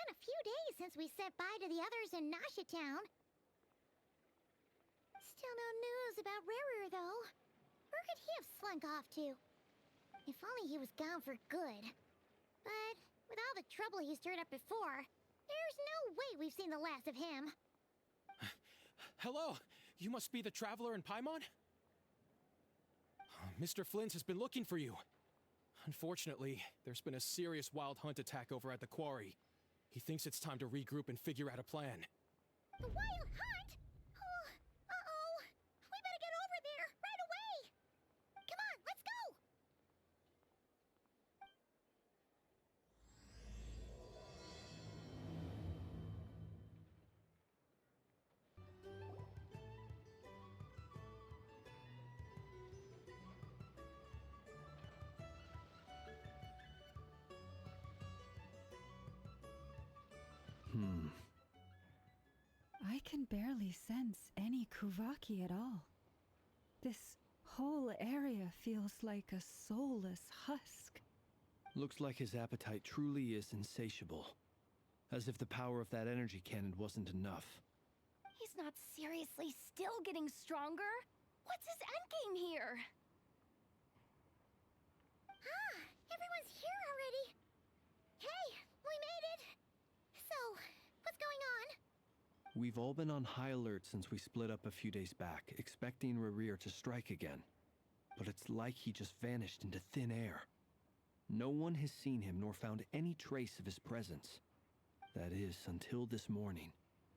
been a few days since we said bye to the others in Nasha Town. Still no news about Rarer, though. Where could he have slunk off to? If only he was gone for good. But with all the trouble he stirred up before, there's no way we've seen the last of him. Hello, you must be the traveler in Paimon? Mr. Flint has been looking for you. Unfortunately, there's been a serious wild hunt attack over at the quarry. He thinks it's time to regroup and figure out a plan. The wild hunt? Oh, uh-oh. We better get over there, right away! Come on, let's go! I can barely sense any Kuvaki at all. This whole area feels like a soulless husk. Looks like his appetite truly is insatiable. As if the power of that energy cannon wasn't enough. He's not seriously still getting stronger? What's his endgame here? Ah, everyone's here already. Hey, we made it. So, what's going on? We've all been on high alert since we split up a few days back, expecting Rarir to strike again. But it's like he just vanished into thin air. No one has seen him nor found any trace of his presence. That is, until this morning,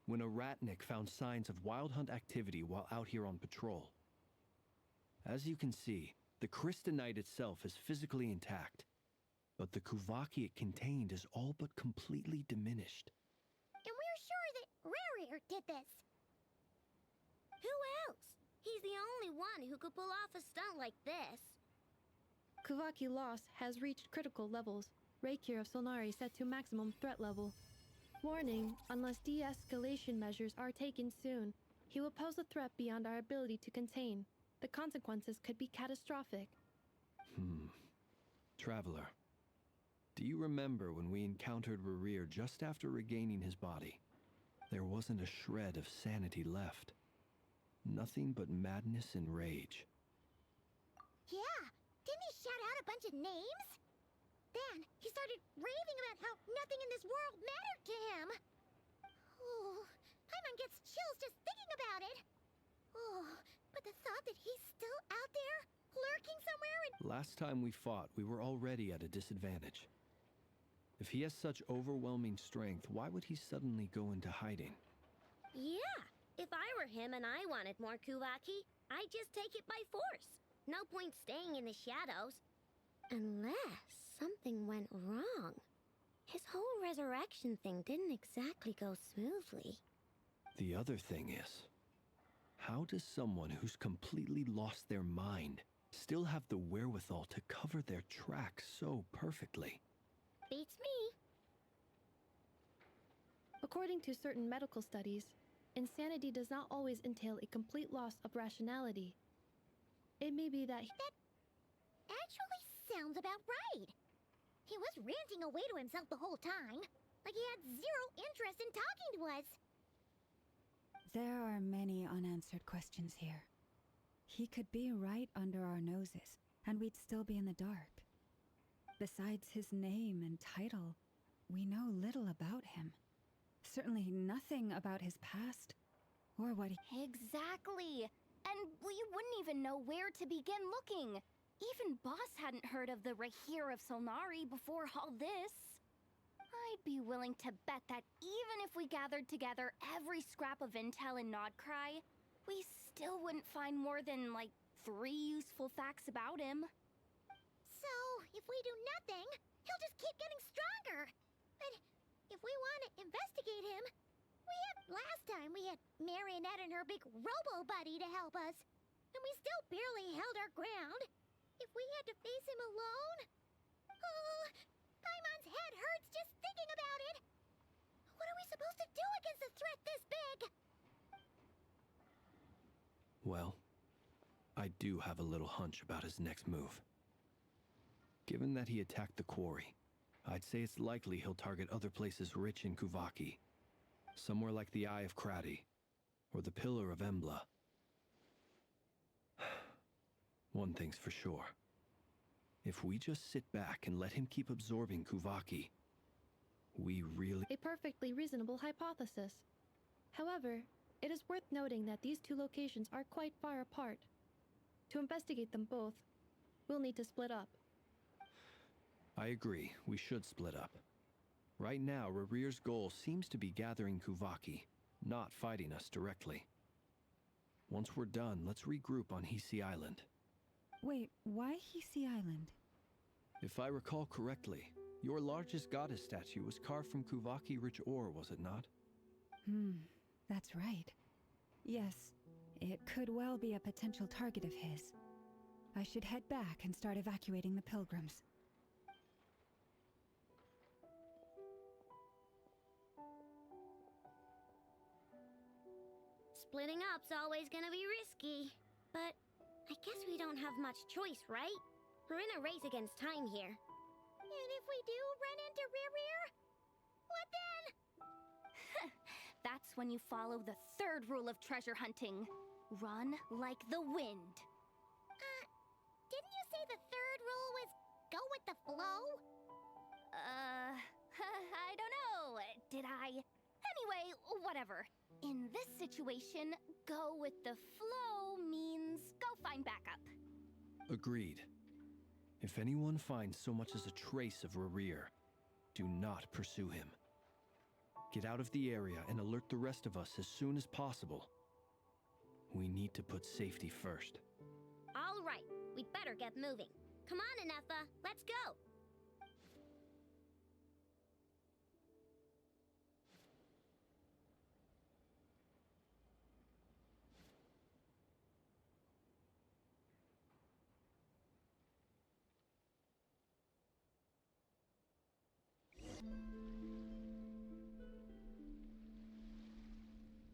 when a ratnik found signs of wild hunt activity while out here on patrol. As you can see, the crystalline itself is physically intact, but the Kuvaki it contained is all but completely diminished. And we're sure that Rarir did this. Who else? He's the only one who could pull off a stunt like this. Kuvaki loss has reached critical levels. Reikir of Solnari set to maximum threat level. Warning, unless de-escalation measures are taken soon, he will pose a threat beyond our ability to contain. The consequences could be catastrophic. Traveler, do you remember when we encountered Rarir just after regaining his body? There wasn't a shred of sanity left. Nothing but madness and rage. Yeah, didn't he shout out a bunch of names? Then he started raving about how nothing in this world mattered to him. Oh, Paimon gets chills just thinking about it. Oh, but the thought that he's still out there, lurking somewhere and... Last time we fought, we were already at a disadvantage. If he has such overwhelming strength, why would he suddenly go into hiding? Yeah, if I were him and I wanted more Kuvaki, I'd just take it by force. No point staying in the shadows. Unless something went wrong. His whole resurrection thing didn't exactly go smoothly. The other thing is, how does someone who's completely lost their mind still have the wherewithal to cover their tracks so perfectly? Beats me. According to certain medical studies, insanity does not always entail a complete loss of rationality. It may be that Actually sounds about right. He was ranting away to himself the whole time, like he had zero interest in talking to us. There are many unanswered questions here. He could be right under our noses, and we'd still be in the dark. Besides his name and title, we know little about him. Certainly nothing about his past, or what he... Exactly. And we wouldn't even know where to begin looking. Even Boss hadn't heard of the Rahir of Solnari before all this. I'd be willing to bet that even if we gathered together every scrap of intel in Krai, we still wouldn't find more than, like, 3 useful facts about him. So, if we do nothing, he'll just keep getting stronger. But if we want to investigate him, last time we had Marionette and her big robo-buddy to help us. And we still barely held our ground. If we had to face him alone... Oh, Paimon's head hurts just thinking about it. What are we supposed to do against a threat this big? Well, I do have a little hunch about his next move. Given that he attacked the quarry, I'd say it's likely he'll target other places rich in Kuvaki. Somewhere like the Eye of Krai, or the Pillar of Embla. One thing's for sure. If we just sit back and let him keep absorbing Kuvaki, we really... A perfectly reasonable hypothesis. However, it is worth noting that these two locations are quite far apart. To investigate them both, we'll need to split up. I agree, we should split up. Right now, Rarir's goal seems to be gathering Kuvaki, not fighting us directly. Once we're done, let's regroup on Hisi Island. Wait, why Hisi Island? If I recall correctly, your largest goddess statue was carved from Kuvaki-rich ore, was it not? That's right. Yes, it could well be a potential target of his. I should head back and start evacuating the pilgrims. Splitting up's always gonna be risky. But I guess we don't have much choice, right? We're in a race against time here. And if we do run into Rear, what then? That's when you follow the third rule of treasure hunting. Run like the wind. Didn't you say the third rule was go with the flow? I don't know. Did I? Anyway, whatever. In this situation, go with the flow means go find backup. Agreed. If anyone finds so much as a trace of Rarir, do not pursue him. Get out of the area and alert the rest of us as soon as possible. We need to put safety first. All right, we'd better get moving. Come on, Anefa, let's go.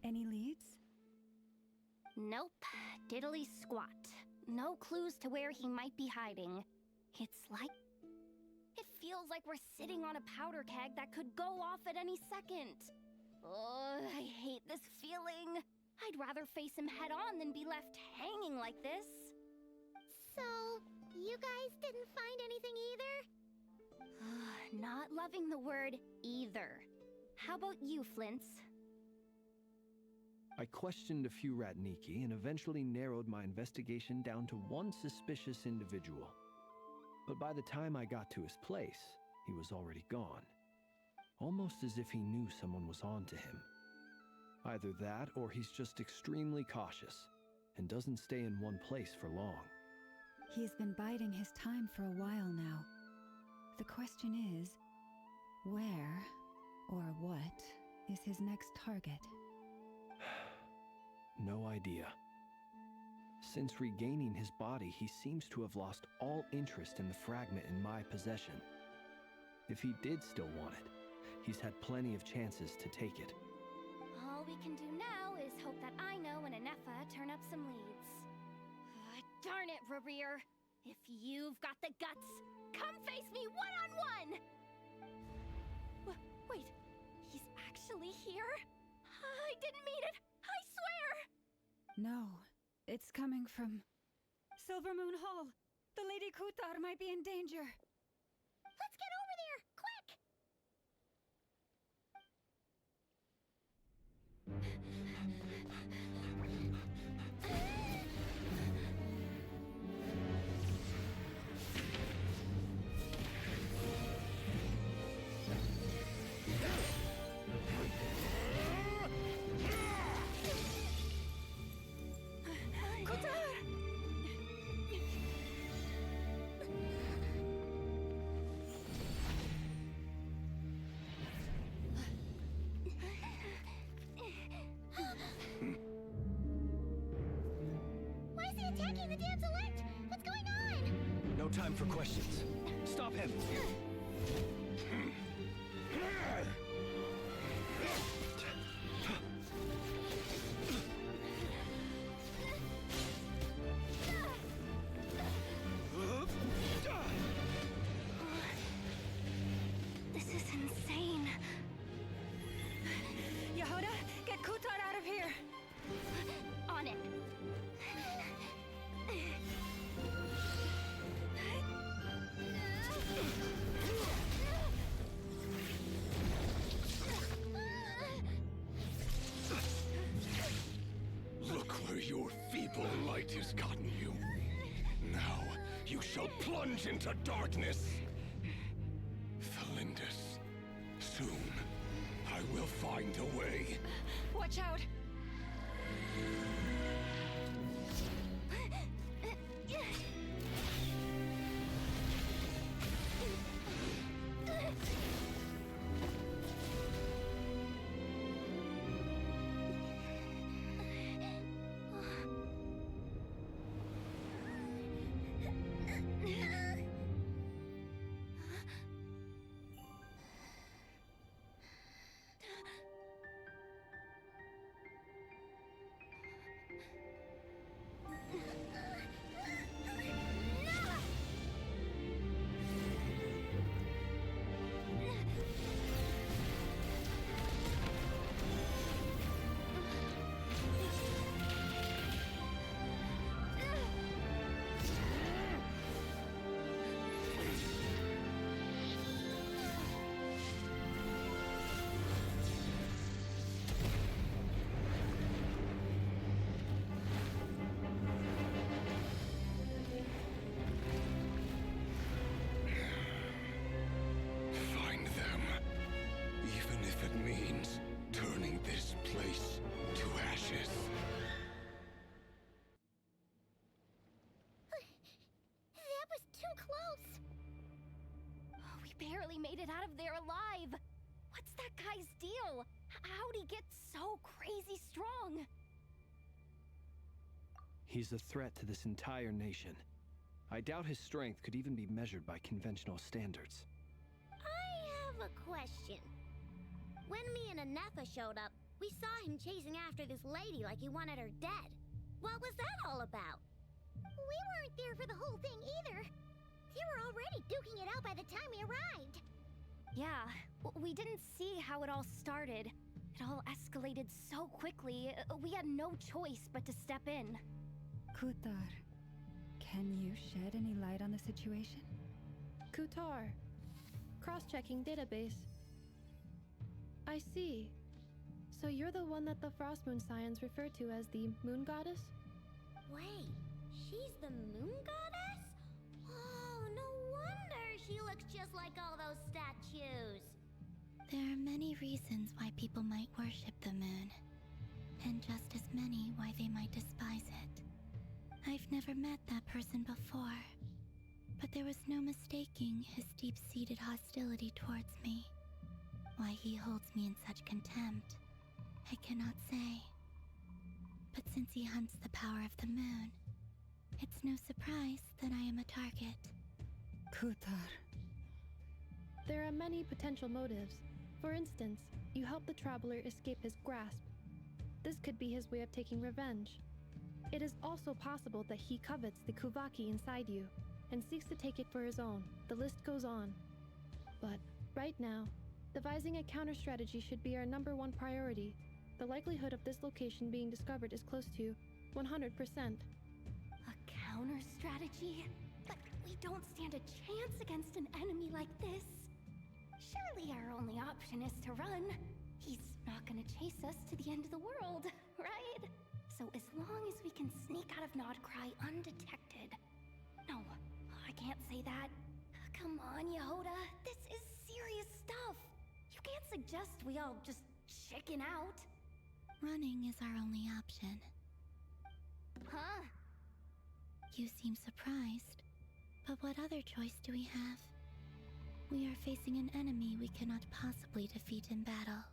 Any leads? Nope. Diddly squat. No clues to where he might be hiding. It's like... It feels like we're sitting on a powder keg that could go off at any second. Oh, I hate this feeling. I'd rather face him head on than be left hanging like this. So, you guys didn't find anything either? Not loving the word either. How about you, Flints? I questioned a few Ratniki and eventually narrowed my investigation down to one suspicious individual. But by the time I got to his place, he was already gone. Almost as if he knew someone was on to him. Either that or he's just extremely cautious and doesn't stay in one place for long. He's been biding his time for a while now. The question is, where or what is his next target? No idea. Since regaining his body, he seems to have lost all interest in the fragment in my possession. If he did still want it, he's had plenty of chances to take it. All we can do now is hope that Aino and Anefa turn up some leads. Darn it, Rarir! If you've got the guts, come face me one-on-one! Wait, he's actually here? I didn't mean it! I swear! No, it's coming from Silver Moon Hall. The Lady Kutar might be in danger. Let's get over there, quick! Why is he attacking the damsel elect? What's going on? No time for questions. Stop him! plunge into darkness. Felindus, soon I will find a way. Watch out! Find them, even if it means turning this place to ashes. That was too close. We barely made it out of there alive. What's that guy's deal? How'd he get so crazy strong? He's a threat to this entire nation. I doubt his strength could even be measured by conventional standards. I have a question. When me and Anefa showed up, we saw him chasing after this lady like he wanted her dead. What was that all about? We weren't there for the whole thing either. They were already duking it out by the time we arrived. Yeah, we didn't see how it all started. It all escalated so quickly, we had no choice but to step in. Kutar, can you shed any light on the situation? Kutar. Cross-checking database. I see. So you're the one that the Frost Moon Scions refer to as the Moon Goddess? Wait, she's the moon goddess? Oh, no wonder she looks just like all those statues. There are many reasons why people might worship the moon, and just as many why they might despise it. I've never met that person before, but there was no mistaking his deep-seated hostility towards me. Why he holds me in such contempt, I cannot say. But since he hunts the power of the moon, it's no surprise that I am a target. Kutar. There are many potential motives. For instance, you help the traveler escape his grasp. This could be his way of taking revenge. It is also possible that he covets the Kuvaki inside you and seeks to take it for his own. The list goes on. But right now, devising a counter-strategy should be our #1 priority. The likelihood of this location being discovered is close to 100%. A counter strategy? But we don't stand a chance against an enemy like this. Surely our only option is to run. He's not gonna chase us to the end of the world, right? So as long as we can sneak out of Krai undetected. No, I can't say that. Come on, Yehoda. This is serious stuff. You can't suggest we all just chicken out. Running is our only option. Huh? You seem surprised, but what other choice do we have? We are facing an enemy we cannot possibly defeat in battle.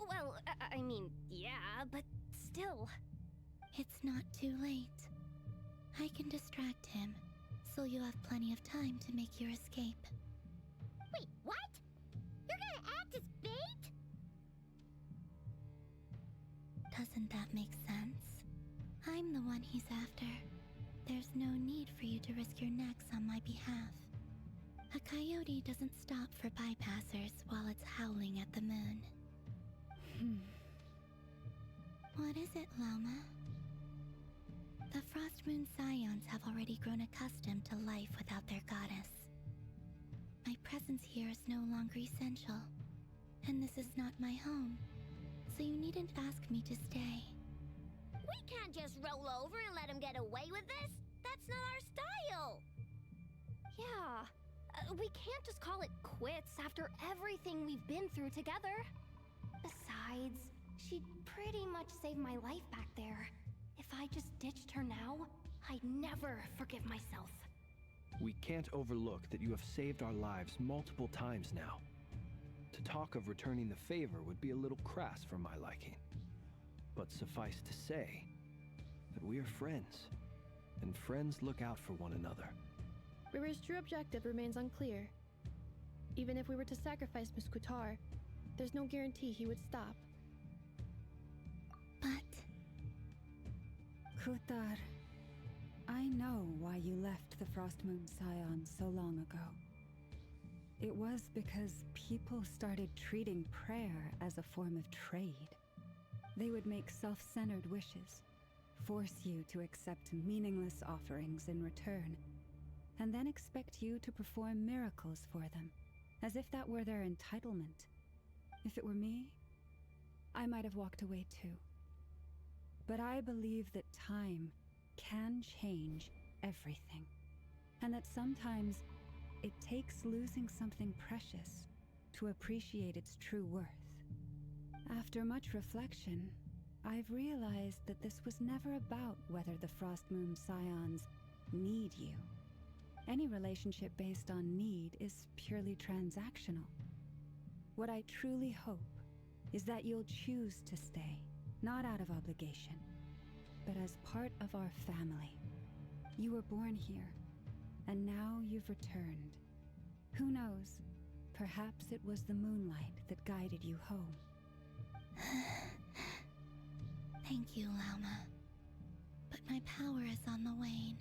Well, I mean, yeah, but still. It's not too late. I can distract him, so you'll have plenty of time to make your escape. Wait, what? You're gonna act as bait? Doesn't that make sense? I'm the one he's after. There's no need for you to risk your necks on my behalf. A coyote doesn't stop for bypassers while it's howling at the moon. What is it, Loma? The Frost Moon Scions have already grown accustomed to life without their goddess. My presence here is no longer essential, and this is not my home, so you needn't ask me to stay. We can't just roll over and let him get away with this. That's not our style. We can't just call it quits after everything we've been through together. Besides, she pretty much saved my life back there. If I just ditched her now, I'd never forgive myself. We can't overlook that you have saved our lives multiple times now. To talk of returning the favor would be a little crass for my liking. But suffice to say that we are friends, and friends look out for one another. Riri's true objective remains unclear. Even if we were to sacrifice Muskutar, there's no guarantee he would stop. But Kutar, I know why you left the Frostmoon Scion so long ago. It was because people started treating prayer as a form of trade. They would make self-centered wishes, force you to accept meaningless offerings in return, and then expect you to perform miracles for them, as if that were their entitlement. If it were me, I might have walked away too. But I believe that time can change everything, and that sometimes it takes losing something precious to appreciate its true worth. After much reflection, I've realized that this was never about whether the Frostmoon Scions need you. Any relationship based on need is purely transactional. What I truly hope is that you'll choose to stay, not out of obligation, but as part of our family. You were born here, and now you've returned. Who knows? Perhaps it was the moonlight that guided you home. thank you, Lauma. But my power is on the wane.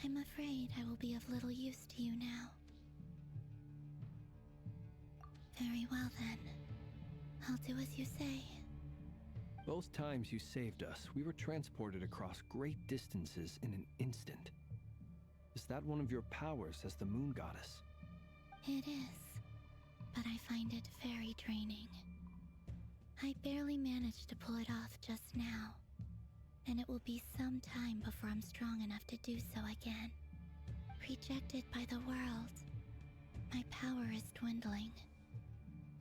I'm afraid I will be of little use to you now. Very well then. I'll do as you say. Both times you saved us, we were transported across great distances in an instant. Is that one of your powers as the Moon Goddess? It is, but I find it very draining. I barely managed to pull it off just now, and it will be some time before I'm strong enough to do so again. Rejected by the world, my power is dwindling.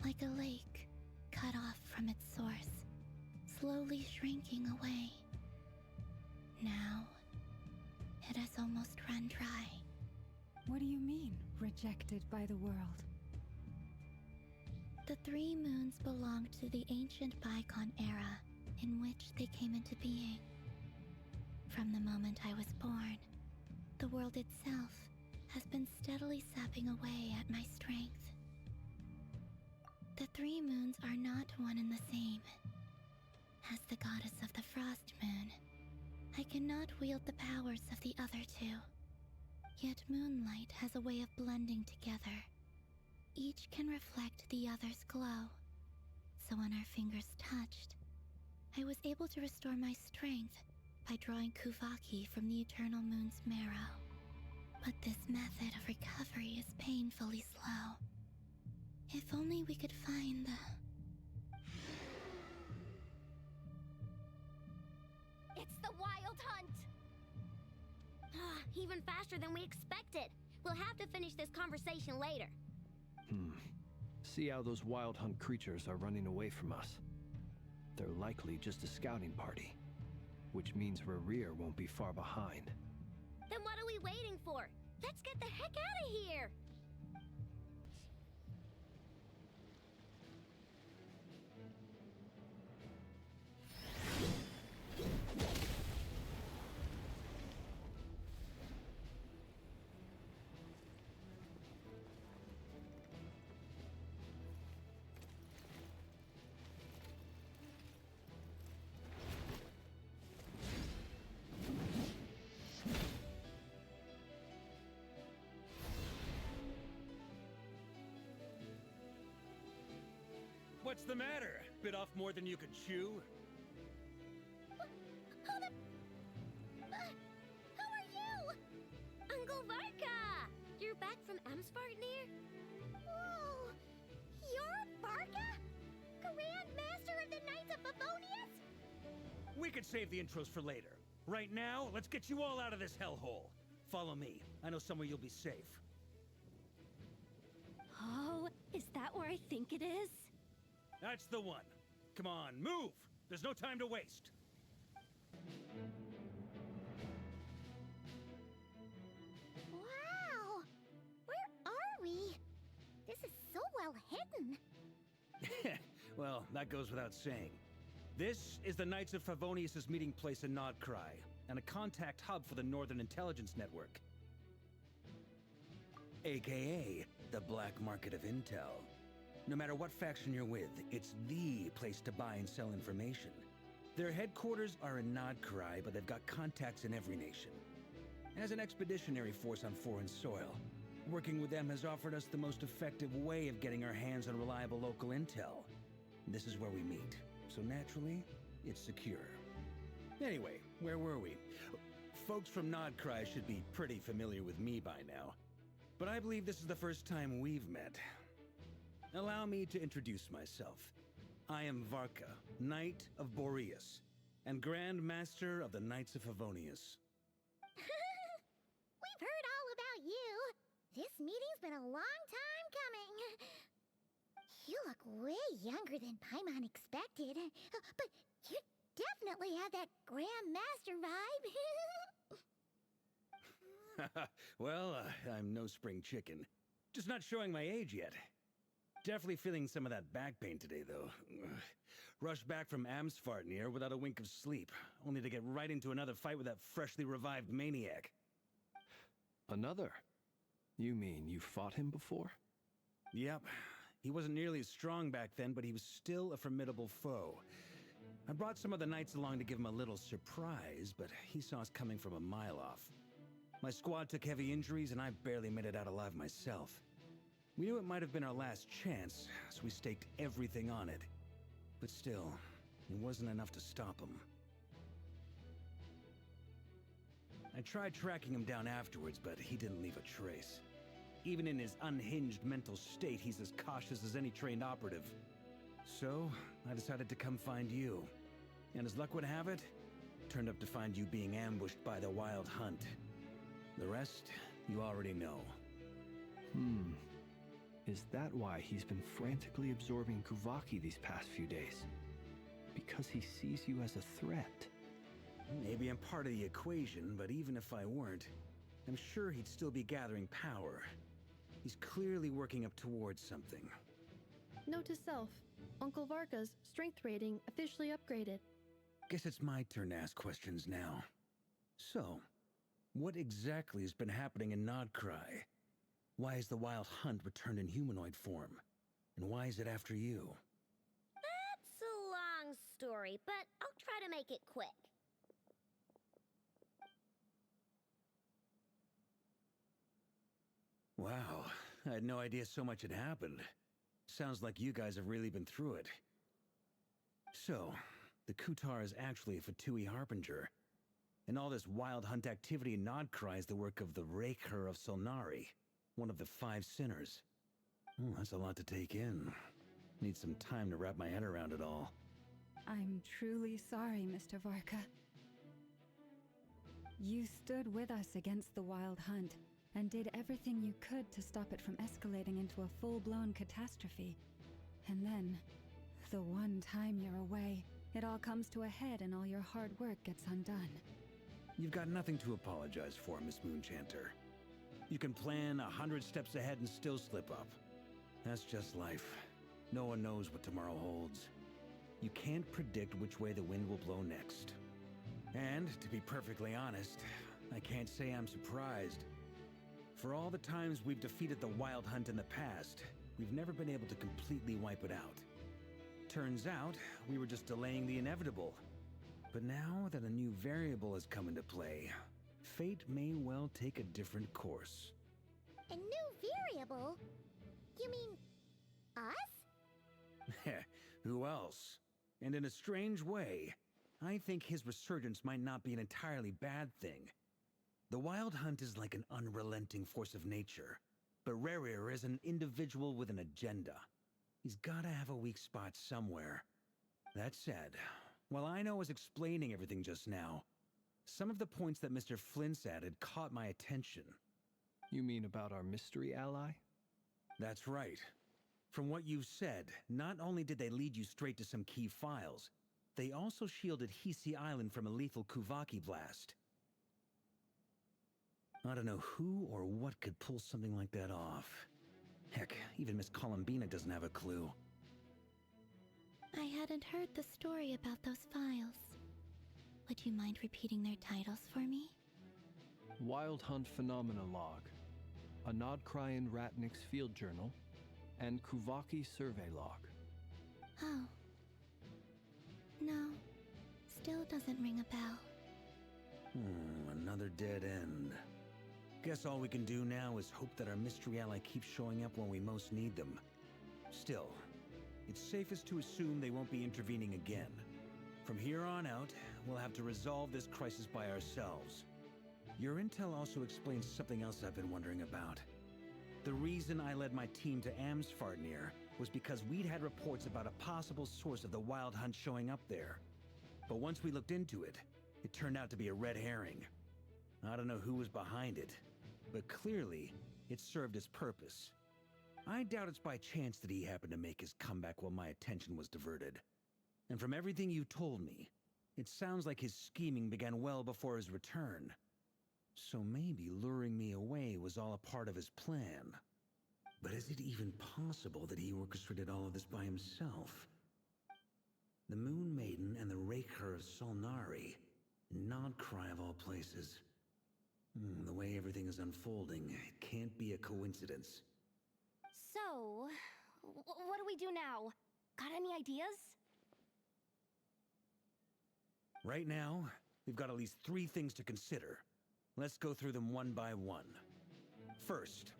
Like a lake, cut off from its source, slowly shrinking away. Now, it has almost run dry. What do you mean, rejected by the world? The three moons belonged to the ancient bygone era in which they came into being. From the moment I was born, the world itself has been steadily sapping away at my strength. The three moons are not one and the same. As the goddess of the Frost Moon, I cannot wield the powers of the other two. Yet moonlight has a way of blending together. Each can reflect the other's glow. So when our fingers touched, I was able to restore my strength by drawing Kuvaki from the Eternal Moon's marrow. But this method of recovery is painfully slow. If only we could find the... It's the Wild Hunt! Even faster than we expected. We'll have to finish this conversation later. See how those Wild Hunt creatures are running away from us. They're likely just a scouting party, which means Rerir won't be far behind. Then what are we waiting for? Let's get the heck out of here! What's the matter? Bit off more than you could chew? Hold up! Who are you? Uncle Varka! You're back from Amspartnir? Whoa! You're Varka? Grand Master of the Knights of Favonius? We could save the intros for later. Right now, let's get you all out of this hellhole. Follow me. I know somewhere you'll be safe. Is that where I think it is? That's the one. Come on, move! There's no time to waste. Wow! Where are we? This is so well hidden. Well, that goes without saying. This is the Knights of Favonius' meeting place in Krai, and a contact hub for the Northern Intelligence Network. AKA, the black market of intel. No matter what faction you're with, it's THE place to buy and sell information. Their headquarters are in Krai, but they've got contacts in every nation. As an expeditionary force on foreign soil, working with them has offered us the most effective way of getting our hands on reliable local intel. This is where we meet, so naturally, it's secure. Anyway, where were we? Folks from Krai should be pretty familiar with me by now, but I believe this is the first time we've met. Allow me to introduce myself. I am Varka, Knight of Boreas, and Grand Master of the Knights of Favonius. We've heard all about you. This meeting's been a long time coming. You look way younger than Paimon expected, but you definitely have that Grand Master vibe. Well, I'm no spring chicken. Just not showing my age yet. Definitely feeling some of that back pain today, though. Rushed back from Amsfartnir without a wink of sleep, only to get right into another fight with that freshly revived maniac. Another? You mean you fought him before? Yep. He wasn't nearly as strong back then, but he was still a formidable foe. I brought some of the knights along to give him a little surprise, but he saw us coming from a mile off. My squad took heavy injuries, and I barely made it out alive myself. We knew it might have been our last chance, so we staked everything on it. But still, it wasn't enough to stop him. I tried tracking him down afterwards, but he didn't leave a trace. Even in his unhinged mental state, he's as cautious as any trained operative. So, I decided to come find you. And as luck would have it, turned up to find you being ambushed by the Wild Hunt. The rest, you already know. Is that why he's been frantically absorbing Kuvaki these past few days? Because he sees you as a threat? Maybe I'm part of the equation, but even if I weren't, I'm sure he'd still be gathering power. He's clearly working up towards something. Note to self, Uncle Varka's strength rating officially upgraded. Guess it's my turn to ask questions now. So, what exactly has been happening in Krai? Why is the Wild Hunt returned in humanoid form? And why is it after you? That's a long story, but I'll try to make it quick. Wow, I had no idea so much had happened. Sounds like you guys have really been through it. So, the Kutar is actually a Fatui Harbinger. And all this Wild Hunt activity in Krai is the work of the Raker of Solnari, one of the 5 sinners. That's a lot to take in. Need some time to wrap my head around it all. I'm truly sorry, Mr. Varka. You stood with us against the Wild Hunt, and did everything you could to stop it from escalating into a full-blown catastrophe. And then, the one time you're away, it all comes to a head and all your hard work gets undone. You've got nothing to apologize for, Miss Moonchanter. You can plan 100 steps ahead and still slip up. That's just life. No one knows what tomorrow holds. You can't predict which way the wind will blow next. And, to be perfectly honest, I can't say I'm surprised. For all the times we've defeated the Wild Hunt in the past, we've never been able to completely wipe it out. Turns out, we were just delaying the inevitable. But now that a new variable has come into play, fate may well take a different course. A new variable? You mean us? Who else? And in a strange way, I think his resurgence might not be an entirely bad thing. The Wild Hunt is like an unrelenting force of nature, but Rerir is an individual with an agenda. He's gotta have a weak spot somewhere. That said, while I was explaining everything just now, some of the points that Mr. Flint's added caught my attention. You mean about our mystery ally? That's right. From what you've said, not only did they lead you straight to some key files, they also shielded Hisi Island from a lethal Kuvaki blast. I don't know who or what could pull something like that off. Heck, even Miss Columbina doesn't have a clue. I hadn't heard the story about those files. Would you mind repeating their titles for me? Wild Hunt Phenomena Log, a Nodcrian Ratnik's Field Journal, and Kuvaki Survey Log. Oh. No. Still doesn't ring a bell. Another dead end. Guess all we can do now is hope that our mystery ally keeps showing up when we most need them. Still, it's safest to assume they won't be intervening again. From here on out, we'll have to resolve this crisis by ourselves. Your intel also explains something else I've been wondering about. The reason I led my team to Amsfarnir was because we'd had reports about a possible source of the Wild Hunt showing up there. But once we looked into it, it turned out to be a red herring. I don't know who was behind it, but clearly, it served its purpose. I doubt it's by chance that he happened to make his comeback while my attention was diverted. And from everything you told me, it sounds like his scheming began well before his return. So maybe luring me away was all a part of his plan. But is it even possible that he orchestrated all of this by himself? The Moon Maiden and the Raker of Solnari, Nodcry of all places. The way everything is unfolding, it can't be a coincidence. So, what do we do now? Got any ideas? Right now, we've got at least 3 things to consider. Let's go through them one by one. First,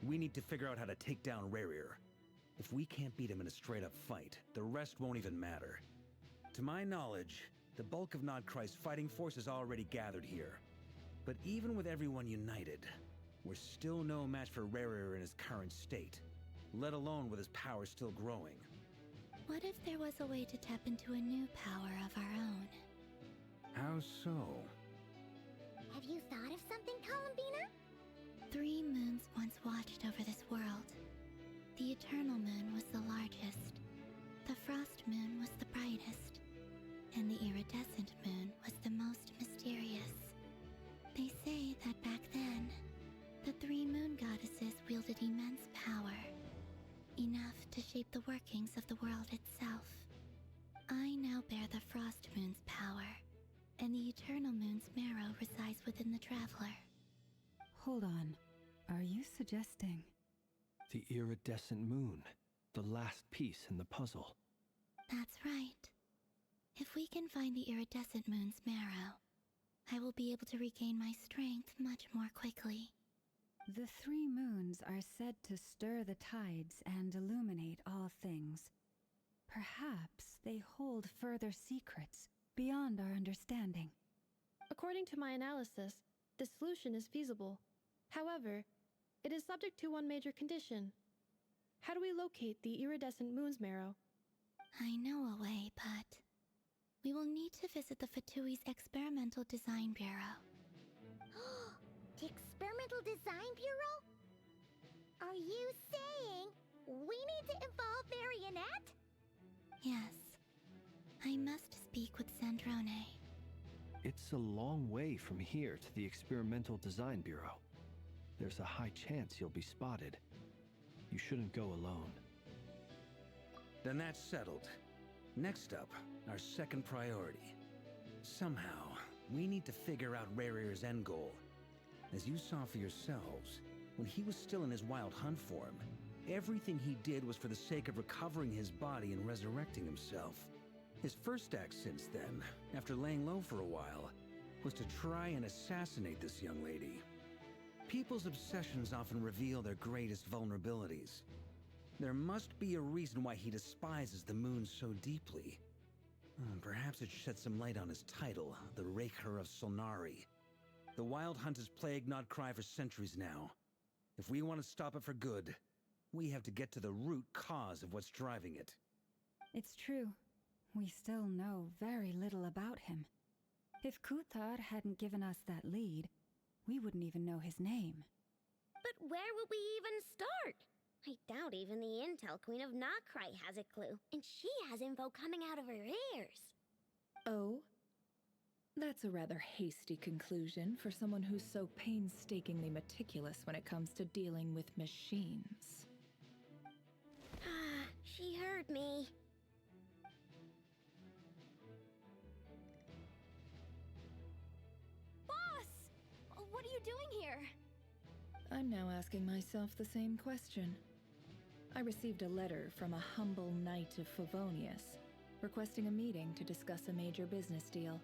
we need to figure out how to take down Rerir. If we can't beat him in a straight-up fight, the rest won't even matter. To my knowledge, the bulk of Nodcry's fighting force is already gathered here. But even with everyone united, we're still no match for Rerir in his current state, let alone with his power still growing. What if there was a way to tap into a new power of our own? How so? Have you thought of something, Columbina? 3 moons once watched over this world. The Eternal Moon was the largest. The Frost Moon was the brightest. And the Iridescent Moon was the most mysterious. They say that back then, the 3 moon goddesses wielded immense power. Enough to shape the workings of the world itself. I now bear the Frost Moon's power, and the Eternal Moon's marrow resides within the Traveler. Hold on. Are you suggesting? The iridescent moon, the last piece in the puzzle. That's right. If we can find the Iridescent Moon's marrow, I will be able to regain my strength much more quickly. The 3 moons are said to stir the tides and illuminate all things. Perhaps they hold further secrets beyond our understanding. According to my analysis, the solution is feasible. However, it is subject to one major condition. How do we locate the iridescent moon's marrow? I know a way, but we will need to visit the Fatui's Experimental Design Bureau. The Experimental Design Bureau? Are you saying we need to involve Marionette? Yes. I must speak with Sandrone. It's a long way from here to the Experimental Design Bureau. There's a high chance you'll be spotted. You shouldn't go alone. Then that's settled. Next up, our second priority. Somehow, we need to figure out Rerir's end goal. As you saw for yourselves, when he was still in his Wild Hunt form, everything he did was for the sake of recovering his body and resurrecting himself. His first act since then, after laying low for a while, was to try and assassinate this young lady. People's obsessions often reveal their greatest vulnerabilities. There must be a reason why he despises the moon so deeply. Perhaps it sheds some light on his title, the Raker of Solnari. The Wild Hunt has plagued Nodcry for centuries now. If we want to stop it for good, we have to get to the root cause of what's driving it. It's true. We still know very little about him. If Kuthar hadn't given us that lead, we wouldn't even know his name. But where would we even start? I doubt even the Intel Queen of Krai has a clue, and she has info coming out of her ears. Oh? That's a rather hasty conclusion for someone who's so painstakingly meticulous when it comes to dealing with machines. She heard me. Boss! What are you doing here? I'm now asking myself the same question. I received a letter from a humble knight of Favonius, requesting a meeting to discuss a major business deal.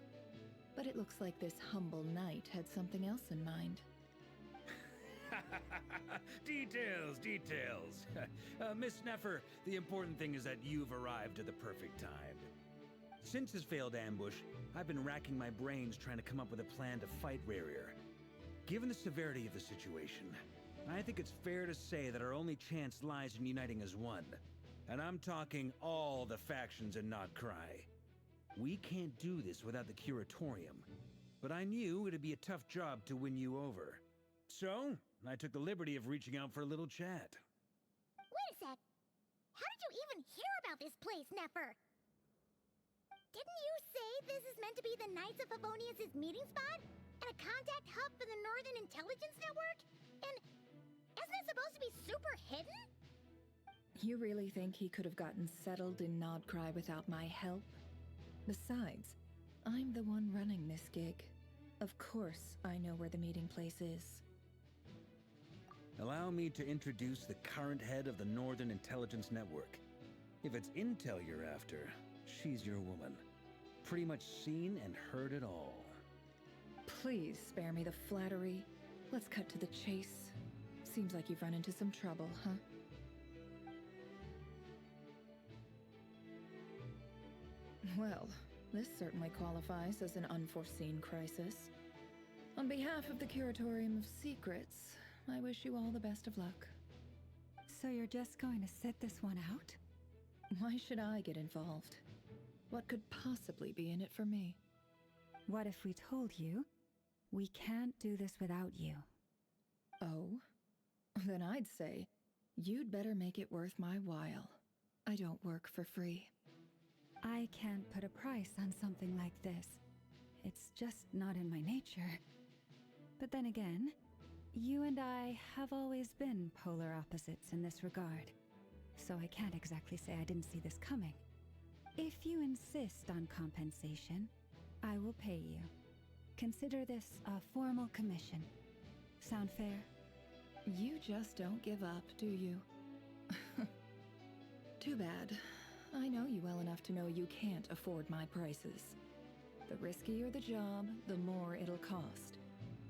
But it looks like this humble knight had something else in mind. Details, details. Miss Neffer, the important thing is that you've arrived at the perfect time. Since his failed ambush, I've been racking my brains trying to come up with a plan to fight Rarier. Given the severity of the situation, I think it's fair to say that our only chance lies in uniting as one. And I'm talking all the factions in Krai. We can't do this without the Curatorium, but I knew it'd be a tough job to win you over. So, I took the liberty of reaching out for a little chat. Wait a sec. How did you even hear about this place, Neffer? Didn't you say this is meant to be the Knights of Favonius' meeting spot? And a contact hub for the Northern Intelligence Network? And isn't it supposed to be super hidden? You really think he could have gotten settled in Krai without my help? Besides, I'm the one running this gig. Of course I know where the meeting place is. Allow me to introduce the current head of the Northern Intelligence Network. If it's intel you're after, she's your woman. Pretty much seen and heard it all. Please spare me the flattery. Let's cut to the chase. Seems like you've run into some trouble, huh? Well, this certainly qualifies as an unforeseen crisis. On behalf of the Curatorium of Secrets, I wish you all the best of luck. So you're just going to sit this one out? Why should I get involved? What could possibly be in it for me? What if we told you we can't do this without you? Oh? Then I'd say, you'd better make it worth my while. I don't work for free. I can't put a price on something like this. It's just not in my nature. But then again, you and I have always been polar opposites in this regard. So I can't exactly say I didn't see this coming. If you insist on compensation, I will pay you. Consider this a formal commission. Sound fair? You just don't give up, do you? Too bad. I know you well enough to know you can't afford my prices. The riskier the job, the more it'll cost.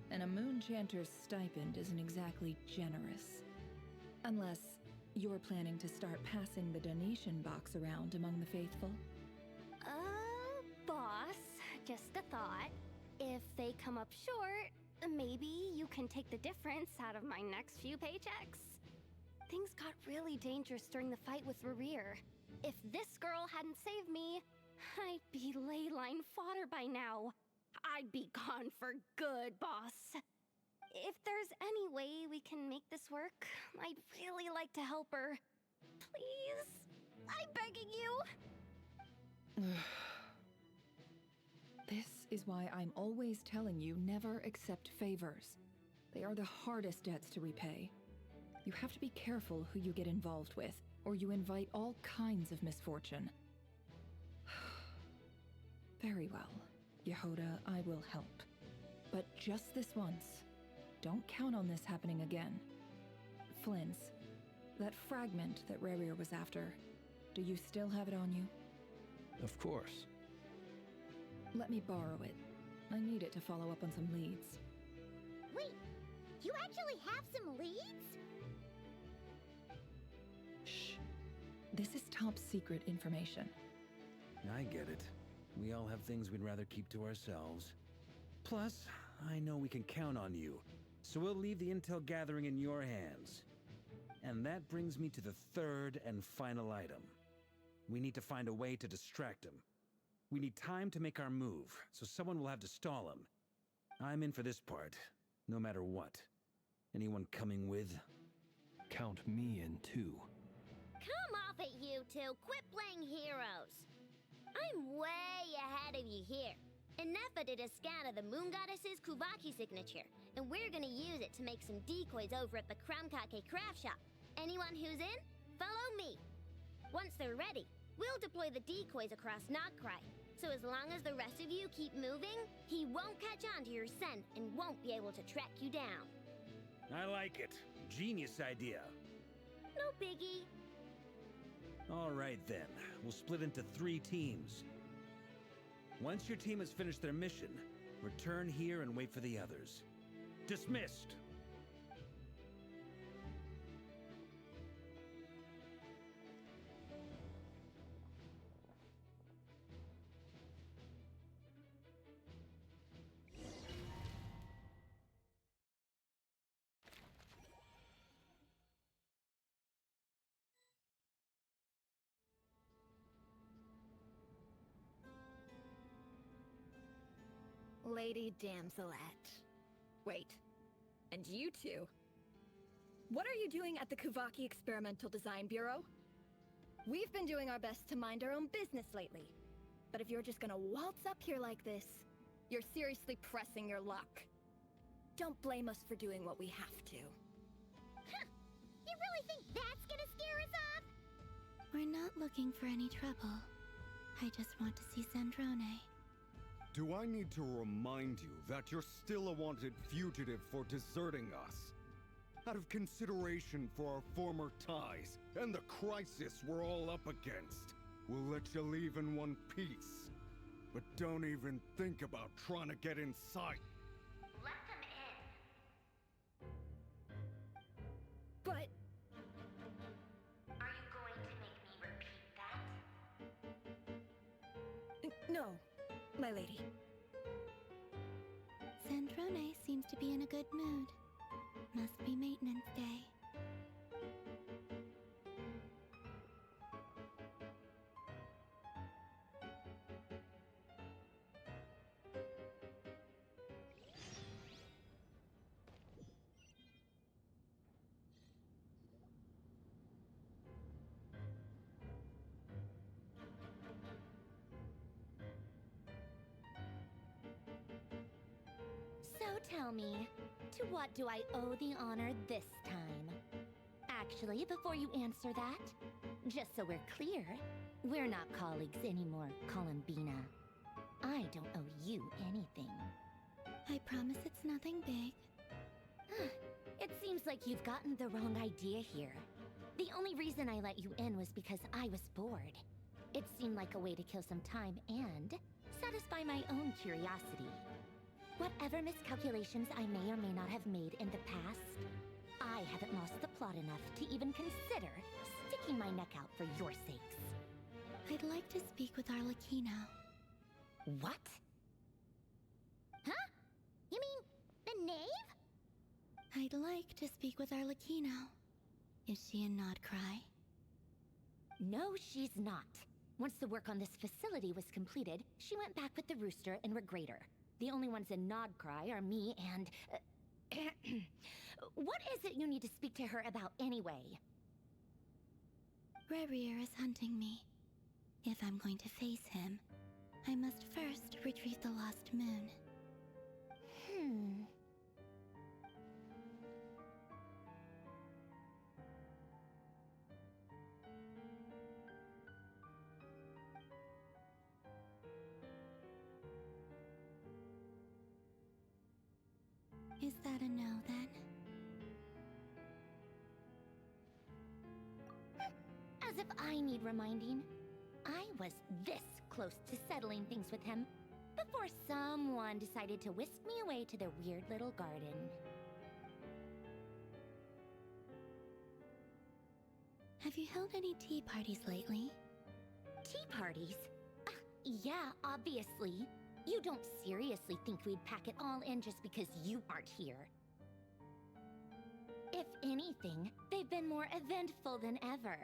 And a Moonchanter's stipend isn't exactly generous. Unless you're planning to start passing the donation box around among the faithful. Boss, just a thought. If they come up short, maybe you can take the difference out of my next few paychecks. Things got really dangerous during the fight with Rarier. If this girl hadn't saved me, I'd be ley line fodder by now. I'd be gone for good, boss. If there's any way we can make this work, I'd really like to help her. Please? I'm begging you. This is why I'm always telling you never accept favors. They are the hardest debts to repay. You have to be careful who you get involved with, or you invite all kinds of misfortune. Very well, Yehoda, I will help. But just this once. Don't count on this happening again. Flins, that fragment that Rarier was after, do you still have it on you? Of course. Let me borrow it. I need it to follow up on some leads. Wait, you actually have some leads? Shh. This is top secret information. I get it. We all have things we'd rather keep to ourselves. Plus, I know we can count on you, so we'll leave the intel gathering in your hands. And that brings me to the third and final item. We need to find a way to distract him. We need time to make our move, so someone will have to stall him. I'm in for this part, no matter what. Anyone coming with? count me in too. Come off it, you two. Quit playing heroes. I'm way ahead of you here. Nefa did a scan of the Moon Goddess's Kuvaki signature, and we're gonna use it to make some decoys over at the Krumkake craft shop. Anyone who's in, follow me. Once they're ready, we'll deploy the decoys across Krai. So as long as the rest of you keep moving, he won't catch on to your scent and won't be able to track you down. I like it. Genius idea. No biggie. All right then. We'll split into 3 teams. Once your team has finished their mission, return here and wait for the others. Dismissed! Lady Damselette. Wait, and you two? What are you doing at the Kuvaki Experimental Design Bureau? We've been doing our best to mind our own business lately. But if you're just gonna waltz up here like this, you're seriously pressing your luck. Don't blame us for doing what we have to. Huh. You really think that's gonna scare us off? We're not looking for any trouble. I just want to see Zandrone. Do I need to remind you that you're still a wanted fugitive for deserting us? Out of consideration for our former ties and the crisis we're all up against, we'll let you leave in one piece. But don't even think about trying to get inside. Let them in. But... Are you going to make me repeat that? no, my lady. Zandrone seems to be in a good mood. Must be maintenance day. So tell me, to what do I owe the honor this time? Actually, before you answer that, just so we're clear, we're not colleagues anymore, Columbina. I don't owe you anything. I promise it's nothing big. It seems like you've gotten the wrong idea here. The only reason I let you in was because I was bored. It seemed like a way to kill some time and satisfy my own curiosity. Whatever miscalculations I may or may not have made in the past, I haven't lost the plot enough to even consider sticking my neck out for your sakes. I'd like to speak with Arlecchino. What? Huh? You mean the knave? I'd like to speak with Arlecchino. Is she in Krai? No, she's not. Once the work on this facility was completed, she went back with the rooster and Regrator. The only ones in Krai are me and... What is it you need to speak to her about anyway? Rerir is hunting me. If I'm going to face him, I must first retrieve the lost moon. Is that a no, then? As if I need reminding. I was this close to settling things with him before someone decided to whisk me away to their weird little garden. Have you held any tea parties lately? Tea parties? Yeah, obviously. You don't seriously think we'd pack it all in just because you aren't here. If anything, they've been more eventful than ever.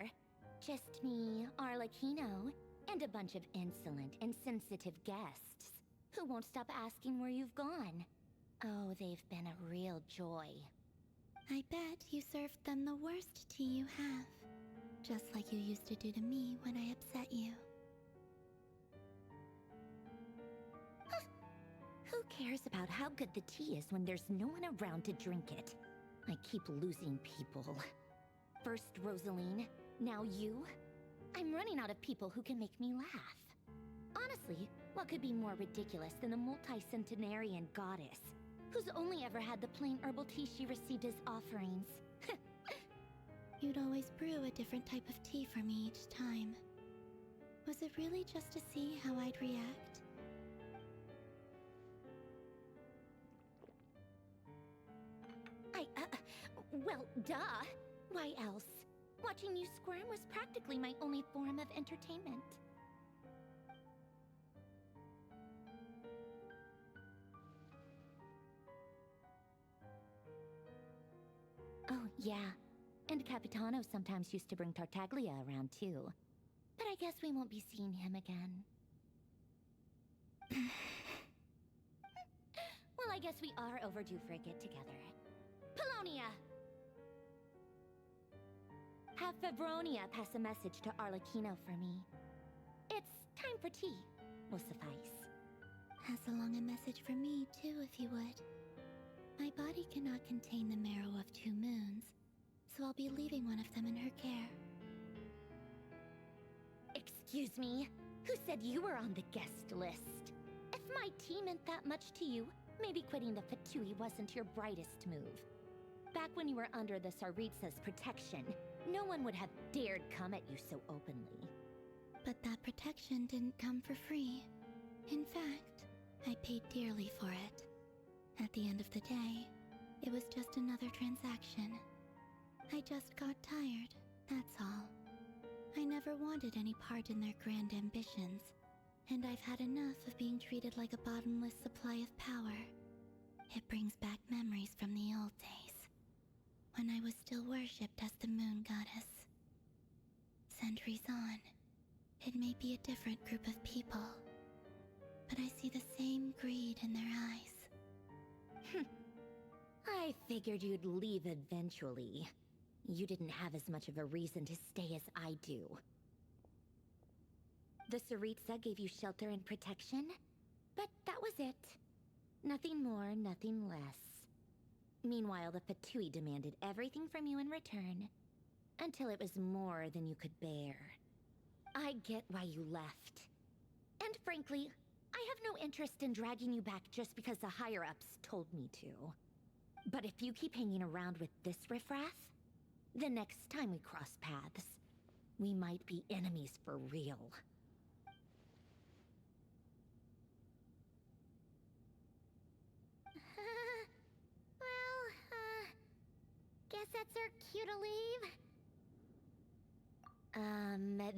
Just me, Arlecchino, and a bunch of insolent and sensitive guests who won't stop asking where you've gone. Oh, they've been a real joy. I bet you served them the worst tea you have. Just like you used to do to me when I upset you. Who cares about how good the tea is when there's no one around to drink it? I keep losing people. First Rosaline, now you. I'm running out of people who can make me laugh. Honestly, what could be more ridiculous than a multi-centenarian goddess who's only ever had the plain herbal tea she received as offerings? You'd always brew a different type of tea for me each time. Was it really just to see how I'd react? Well, duh. Why else? Watching you squirm was practically my only form of entertainment. Oh, yeah. And Capitano sometimes used to bring Tartaglia around, too. But I guess we won't be seeing him again. Well, I guess we are overdue for a get-together. Polonia! Have Febronia pass a message to Arlecchino for me. It's time for tea. Will suffice. Pass along a message for me, too, if you would. My body cannot contain the marrow of 2 moons, so I'll be leaving one of them in her care. Excuse me? Who said you were on the guest list? If my tea meant that much to you, maybe quitting the Fatui wasn't your brightest move. Back when you were under the Tsaritsa's protection, no one would have dared come at you so openly. But that protection didn't come for free. In fact, I paid dearly for it. At the end of the day, it was just another transaction. I just got tired, that's all. I never wanted any part in their grand ambitions, and I've had enough of being treated like a bottomless supply of power. It brings back memories from the old days, when I was still worshipped as the moon goddess. Centuries on, it may be a different group of people, but I see the same greed in their eyes. I figured you'd leave eventually. You didn't have as much of a reason to stay as I do. The Tsaritsa gave you shelter and protection, but that was it. Nothing more, nothing less. Meanwhile, the Fatui demanded everything from you in return, until it was more than you could bear. I get why you left. And frankly, I have no interest in dragging you back just because the higher-ups told me to. But if you keep hanging around with this riffraff, the next time we cross paths, we might be enemies for real. Guess that's our cue to leave.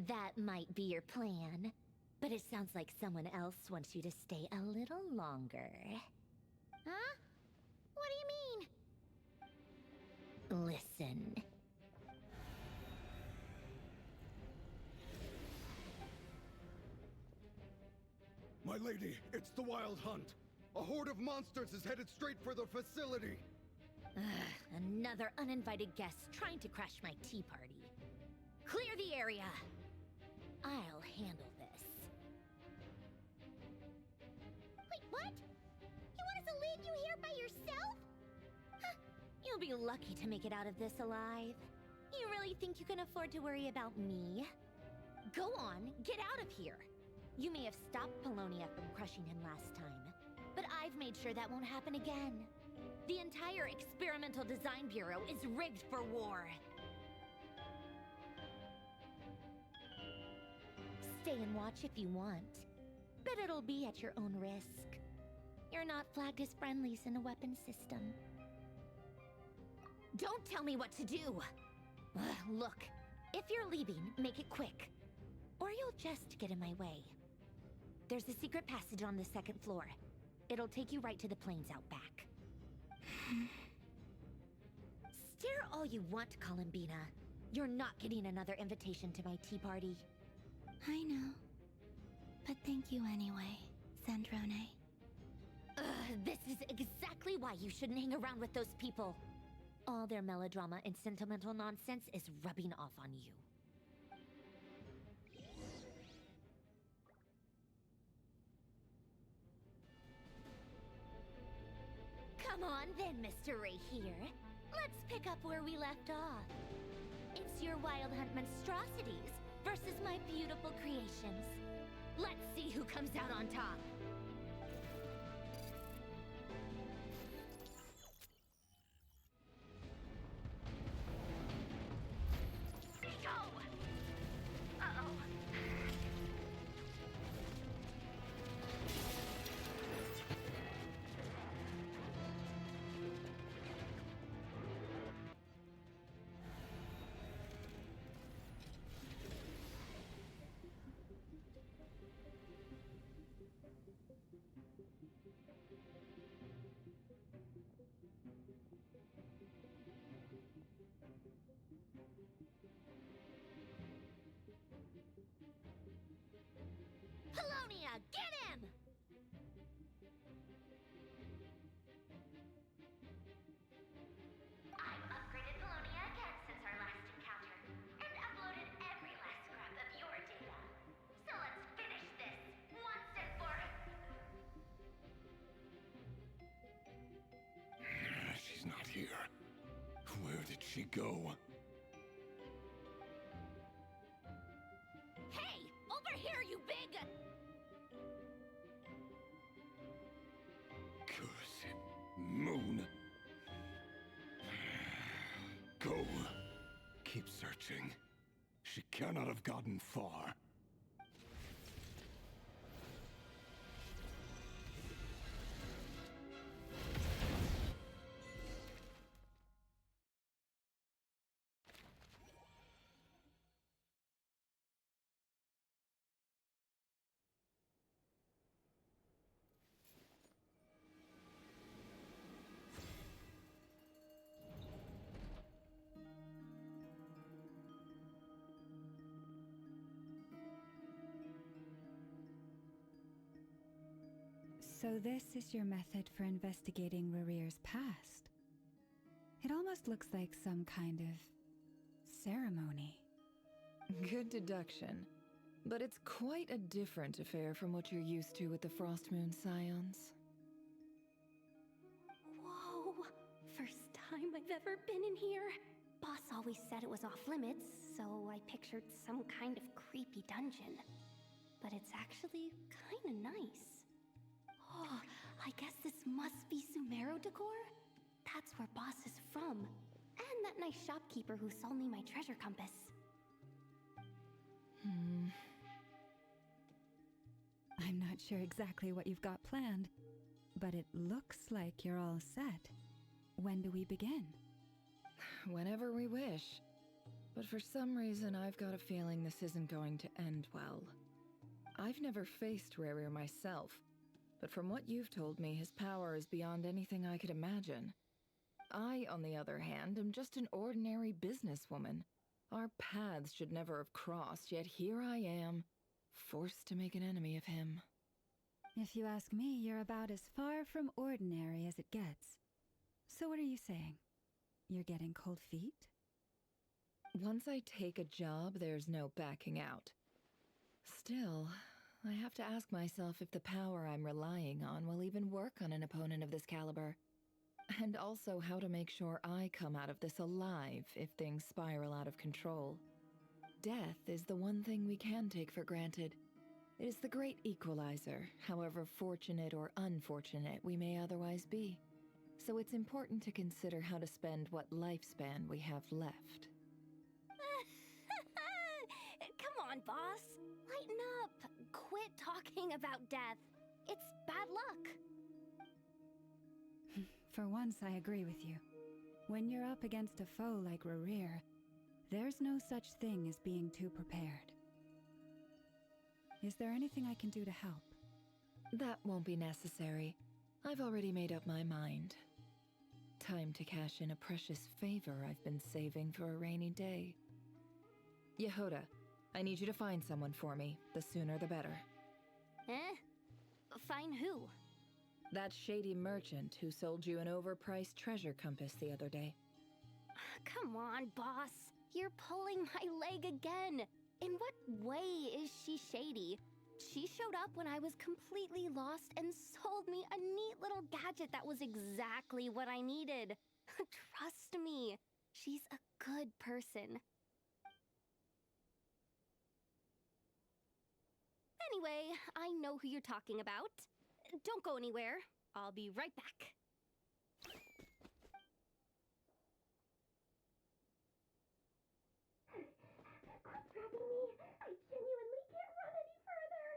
That might be your plan. But it sounds like someone else wants you to stay a little longer. Huh? What do you mean? Listen. My lady, it's the Wild Hunt. A horde of monsters is headed straight for the facility. Another uninvited guest trying to crash my tea party. Clear the area. I'll handle this. Wait, what? You want us to leave you here by yourself? You'll be lucky to make it out of this alive. You really think you can afford to worry about me? Go on, get out of here. You may have stopped Polonia from crushing him last time, but I've made sure that won't happen again. The entire Experimental Design Bureau is rigged for war. Stay and watch if you want, but it'll be at your own risk. You're not flagged as friendlies in the weapons system. Don't tell me what to do! Look, if you're leaving, make it quick, or you'll just get in my way. There's a secret passage on the 2nd floor. It'll take you right to the plains out back. Stare all you want, Columbina. You're not getting another invitation to my tea party. I know. But thank you anyway, Sandrone. This is exactly why you shouldn't hang around with those people. All their melodrama and sentimental nonsense is rubbing off on you. Come on then, Mr. Right here. Let's pick up where we left off. It's your Wild Hunt monstrosities versus my beautiful creations. Let's see who comes out on top. Polonia, get him! I've upgraded Polonia again since our last encounter, and uploaded every last scrap of your data. So let's finish this once and for She's not here. Where did she go? Hey! Over here, you big... Cursed moon. Go. Keep searching. She cannot have gotten far. So this is your method for investigating Rarir's past. It almost looks like some kind of ceremony. Good deduction. But it's quite a different affair from what you're used to with the Frost Moon Scions. Whoa! First time I've ever been in here. Boss always said it was off limits, so I pictured some kind of creepy dungeon. But it's actually kinda nice. Oh, I guess this must be Sumero decor? That's where Boss is from. And that nice shopkeeper who sold me my treasure compass. I'm not sure exactly what you've got planned, but it looks like you're all set. When do we begin? Whenever we wish. But for some reason, I've got a feeling this isn't going to end well. I've never faced Rarir myself, but from what you've told me, his power is beyond anything I could imagine. I, on the other hand, am just an ordinary businesswoman. Our paths should never have crossed, yet here I am, forced to make an enemy of him. If you ask me, you're about as far from ordinary as it gets. So what are you saying? You're getting cold feet? Once I take a job, there's no backing out. Still, I have to ask myself if the power I'm relying on will even work on an opponent of this caliber. And also how to make sure I come out of this alive if things spiral out of control. Death is the one thing we can take for granted. It is the great equalizer, however fortunate or unfortunate we may otherwise be. So it's important to consider how to spend what lifespan we have left. Come on, boss. Lighten up. Quit talking about death. It's bad luck. For once, I agree with you. When you're up against a foe like Rarir, there's no such thing as being too prepared. Is there anything I can do to help? That won't be necessary. I've already made up my mind. Time to cash in a precious favor I've been saving for a rainy day. Yehoda, I need you to find someone for me. The sooner the better. Find who? That shady merchant who sold you an overpriced treasure compass the other day. Come on, boss. You're pulling my leg again. In what way is she shady? She showed up when I was completely lost and sold me a neat little gadget that was exactly what I needed. Trust me, she's a good person. Anyway, I know who you're talking about. Don't go anywhere. I'll be right back. Quit grabbing me. I genuinely can't run any further.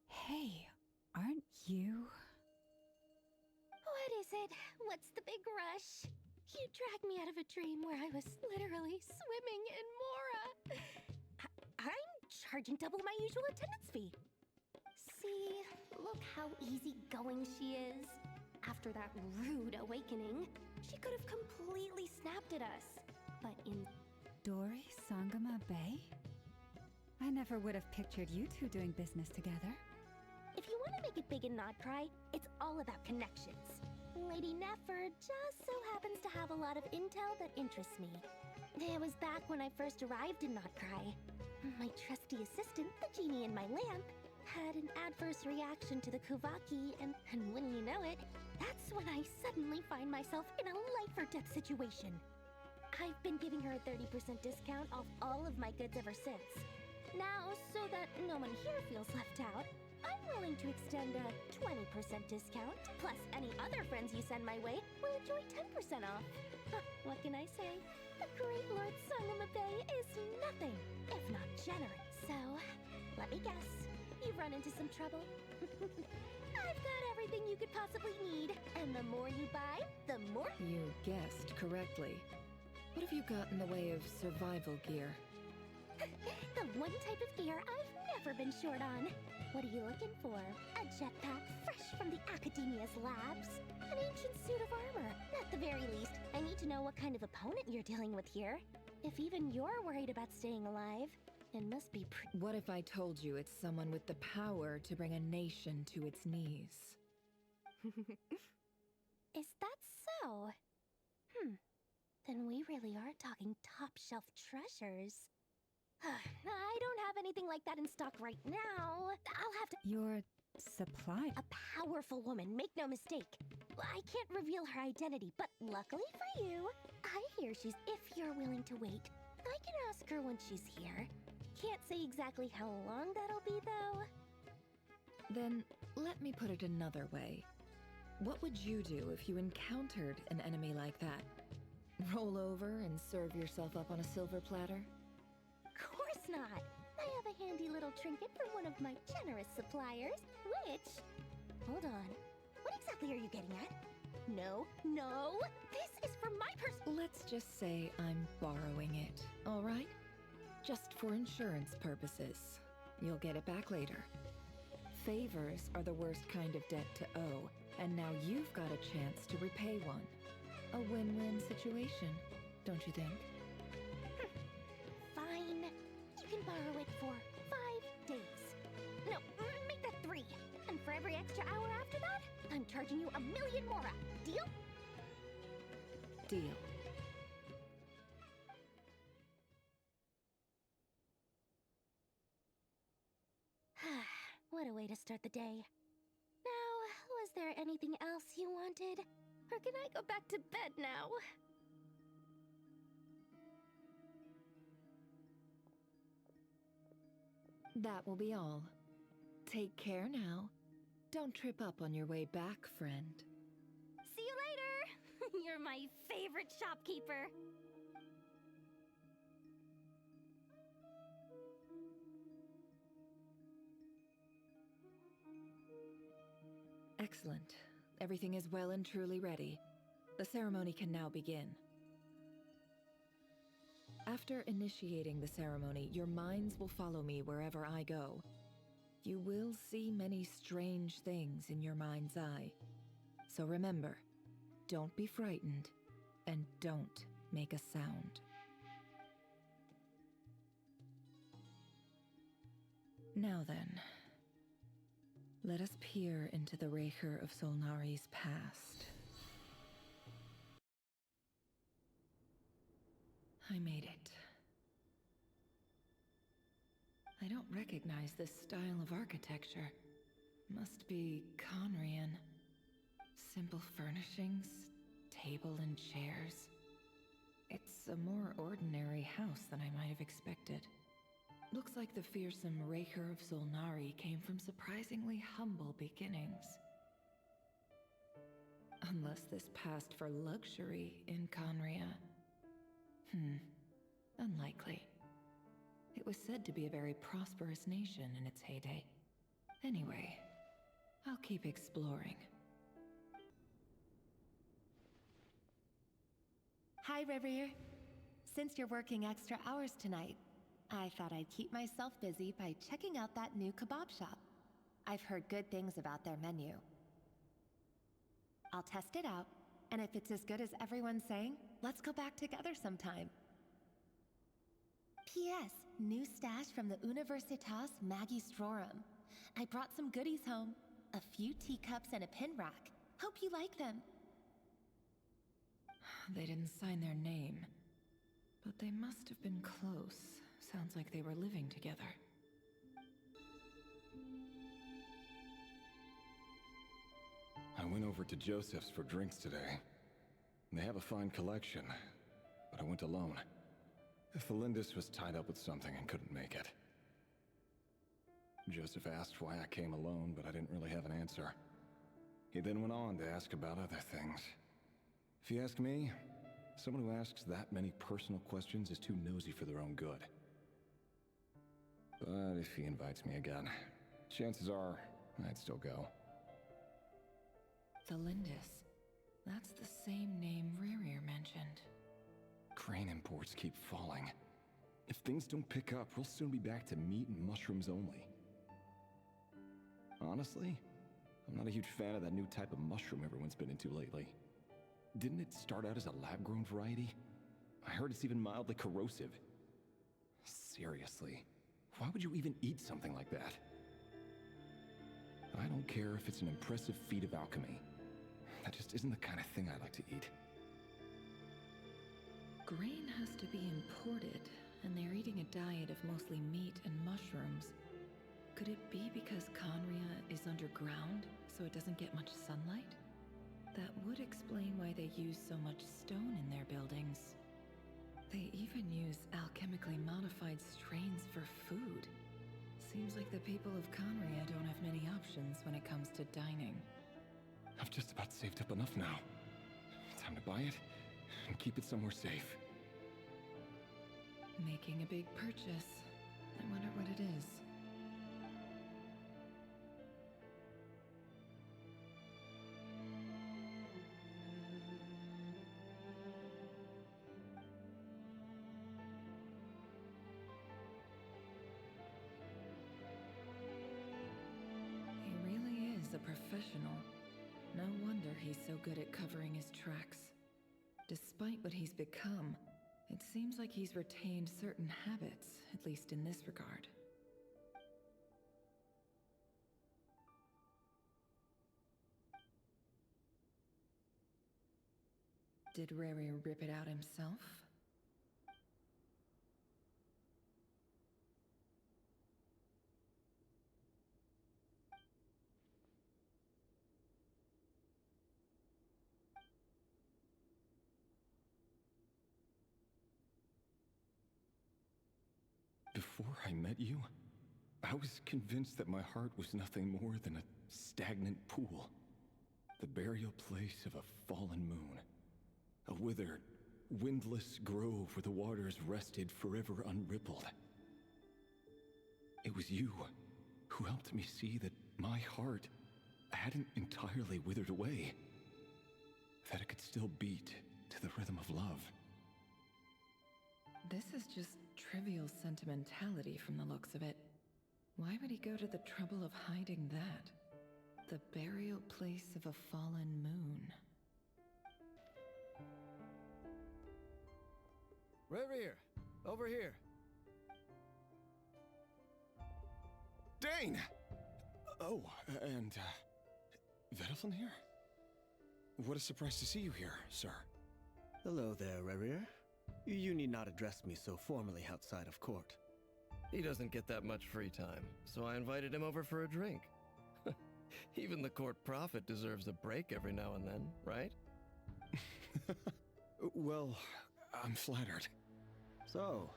Hey, aren't you? What is it? What's the big rush? You dragged me out of a dream where I was literally swimming in Mora. I'm charging double my usual attendance fee. See, look how easygoing she is. After that rude awakening, she could have completely snapped at us. But in Dori Sangama Bay? I never would have pictured you two doing business together. If you want to make it big in Krai, it's all about connections. Lady Nefer just so happens to have a lot of intel that interests me. It was back when I first arrived in Krai. My trusty assistant, the genie in my lamp, had an adverse reaction to the Kuvaki, and wouldn't you know it, that's when I suddenly find myself in a life-or-death situation. I've been giving her a 30% discount off all of my goods ever since. Now, so that no one here feels left out, I'm willing to extend a 20% discount, plus any other friends you send my way will enjoy 10% off. What can I say? The great Lord Sangama Bay is nothing if not generous. So, let me guess. You've run into some trouble? I've got everything you could possibly need, and the more you buy, the more... You guessed correctly. What have you got in the way of survival gear? The one type of gear I've never been short on. What are you looking for? A jetpack fresh from the Academia's labs? An ancient suit of armor? At the very least, I need to know what kind of opponent you're dealing with here. If even you're worried about staying alive, it must be What if I told you it's someone with the power to bring a nation to its knees? Is that so? Then we really are talking top-shelf treasures. I don't have anything like that in stock right now. I'll have to... Your supply? A powerful woman, make no mistake. I can't reveal her identity, but luckily for you, I hear she's... If you're willing to wait, I can ask her when she's here. Can't say exactly how long that'll be, though. Then, let me put it another way. What would you do if you encountered an enemy like that? Roll over and serve yourself up on a silver platter? Course not. I have a handy little trinket from one of my generous suppliers, which... Hold on. What exactly are you getting at? No, no! This is for my Let's just say I'm borrowing it, all right? Just for insurance purposes. You'll get it back later. Favors are the worst kind of debt to owe, and now you've got a chance to repay one. A win-win situation, don't you think? Fine. You can borrow it for 5 days. No, make that 3. And for every extra hour after that, I'm charging you 1,000,000 Mora. Deal? Deal. What a way to start the day. Now, was there anything else you wanted? Or can I go back to bed now? That will be all. Take care now. Don't trip up on your way back, friend. See you later! You're my favorite shopkeeper. Excellent. Everything is well and truly ready. The ceremony can now begin. After initiating the ceremony, your minds will follow me wherever I go. You will see many strange things in your mind's eye. So remember, don't be frightened, and don't make a sound. Now then, Let us peer into the Raker of Solnari's past. I made it. I don't recognize this style of architecture. Must be Conrian. Simple furnishings, table and chairs. It's a more ordinary house than I might have expected. Looks like the fearsome Raker of Solnari came from surprisingly humble beginnings. Unless this passed for luxury in Conria. Unlikely. It was said to be a very prosperous nation in its heyday. Anyway, I'll keep exploring. Hi, Reverie. Since you're working extra hours tonight, I thought I'd keep myself busy by checking out that new kebab shop. I've heard good things about their menu. I'll test it out, and if it's as good as everyone's saying, let's go back together sometime. P.S. New stash from the Universitas Magistrorum. I brought some goodies home. A few teacups and a pin rack. Hope you like them. They didn't sign their name, but they must have been close. Sounds like they were living together. I went over to Joseph's for drinks today. They have a fine collection, but I went alone. Felindis was tied up with something and couldn't make it. Joseph asked why I came alone, but I didn't really have an answer. He then went on to ask about other things. If you ask me, someone who asks that many personal questions is too nosy for their own good. But if he invites me again, chances are I'd still go. Felindis. That's the same name Rerir mentioned. Crane imports keep falling. If things don't pick up, we'll soon be back to meat and mushrooms only. Honestly, I'm not a huge fan of that new type of mushroom everyone's been into lately. Didn't it start out as a lab-grown variety? I heard it's even mildly corrosive. Seriously, why would you even eat something like that? I don't care if it's an impressive feat of alchemy. That just isn't the kind of thing I like to eat. Grain has to be imported, and they're eating a diet of mostly meat and mushrooms. Could it be because Conria is underground, so it doesn't get much sunlight? That would explain why they use so much stone in their buildings. They even use alchemically modified strains for food. Seems like the people of Conria don't have many options when it comes to dining. I've just about saved up enough now. Time to buy it and keep it somewhere safe. Making a big purchase. I wonder what it is. He really is a professional. No wonder he's so good at covering his tracks. Despite what he's become, it seems like he's retained certain habits, at least in this regard. Did Rary rip it out himself? Before I met you, I was convinced that my heart was nothing more than a stagnant pool. The burial place of a fallen moon. A withered, windless grove where the waters rested forever unrippled. It was you who helped me see that my heart hadn't entirely withered away. That it could still beat to the rhythm of love. This is just trivial sentimentality from the looks of it. Why would he go to the trouble of hiding that? The burial place of a fallen moon. Reverie, over here. Dane! Oh, and, Vedaflin here? What a surprise to see you here, sir. Hello there, Rerir. You need not address me so formally outside of court. He doesn't get that much free time, so I invited him over for a drink. Even the court prophet deserves a break every now and then, right? Well, I'm flattered. So,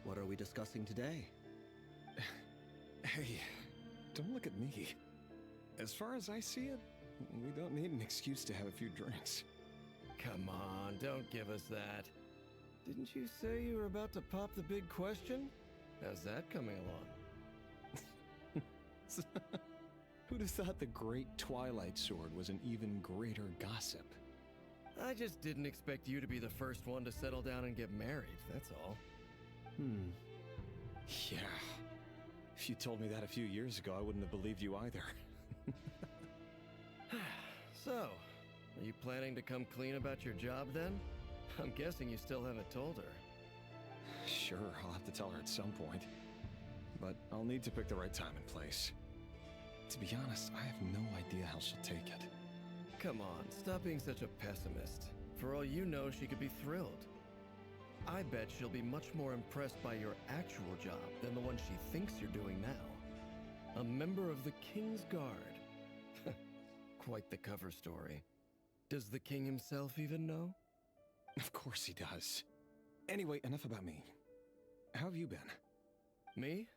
what are we discussing today? Hey, don't look at me. As far as I see it, we don't need an excuse to have a few drinks. Come on, don't give us that. Didn't you say you were about to pop the big question? How's that coming along? Who'd have thought the great Twilight Sword was an even greater gossip? I just didn't expect you to be the first one to settle down and get married, that's all. Yeah. If you told me that a few years ago, I wouldn't have believed you either. So, are you planning to come clean about your job then? I'm guessing you still haven't told her. Sure, I'll have to tell her at some point. But I'll need to pick the right time and place. To be honest, I have no idea how she'll take it. Come on, stop being such a pessimist. For all you know, she could be thrilled. I bet she'll be much more impressed by your actual job than the one she thinks you're doing now. A member of the King's Guard. Quite the cover story. Does the king himself even know? Of course he does. Anyway, enough about me. How have you been? Me?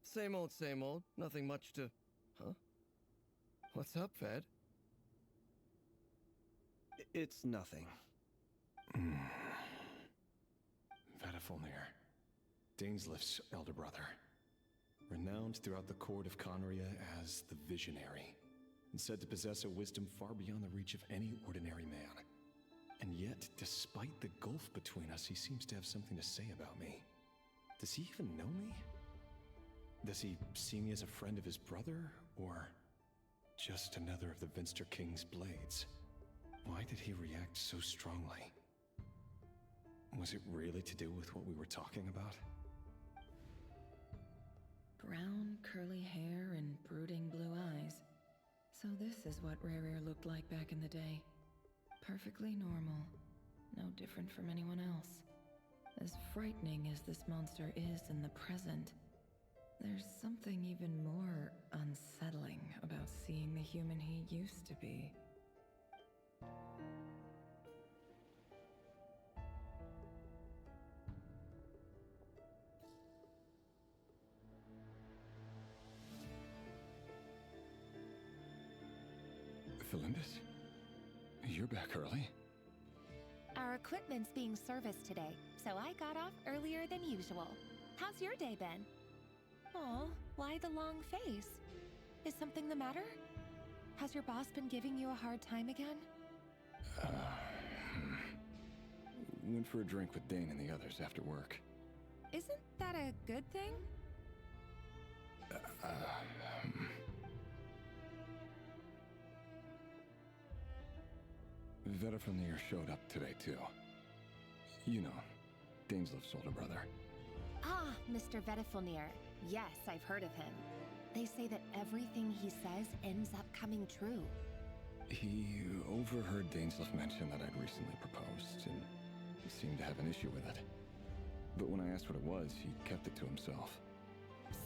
Same old, same old. Nothing much to... Huh? What's up, Ved? It's nothing. Vedaflin, Dainsleif's elder brother. Renowned throughout the court of Conria as the Visionary, and said to possess a wisdom far beyond the reach of any ordinary man. And yet, despite the gulf between us, he seems to have something to say about me. Does he even know me? Does he see me as a friend of his brother, or just another of the Vinster King's blades? Why did he react so strongly? Was it really to do with what we were talking about? Brown, curly hair and brooding blue eyes. So this is what Rerir looked like back in the day. Perfectly normal. No different from anyone else. As frightening as this monster is in the present, there's something even more unsettling about seeing the human he used to be. Felindis? You're back early? Our equipment's being serviced today, so I got off earlier than usual. How's your day been? Aw, why the long face? Is something the matter? Has your boss been giving you a hard time again? Went for a drink with Dane and the others after work. Isn't that a good thing? Vedaflin showed up today, too. You know, Dainsleif's older brother. Ah, Mr. Vedaflin. Yes, I've heard of him. They say that everything he says ends up coming true. He overheard Dainsleif mention that I'd recently proposed, and he seemed to have an issue with it. But when I asked what it was, he kept it to himself.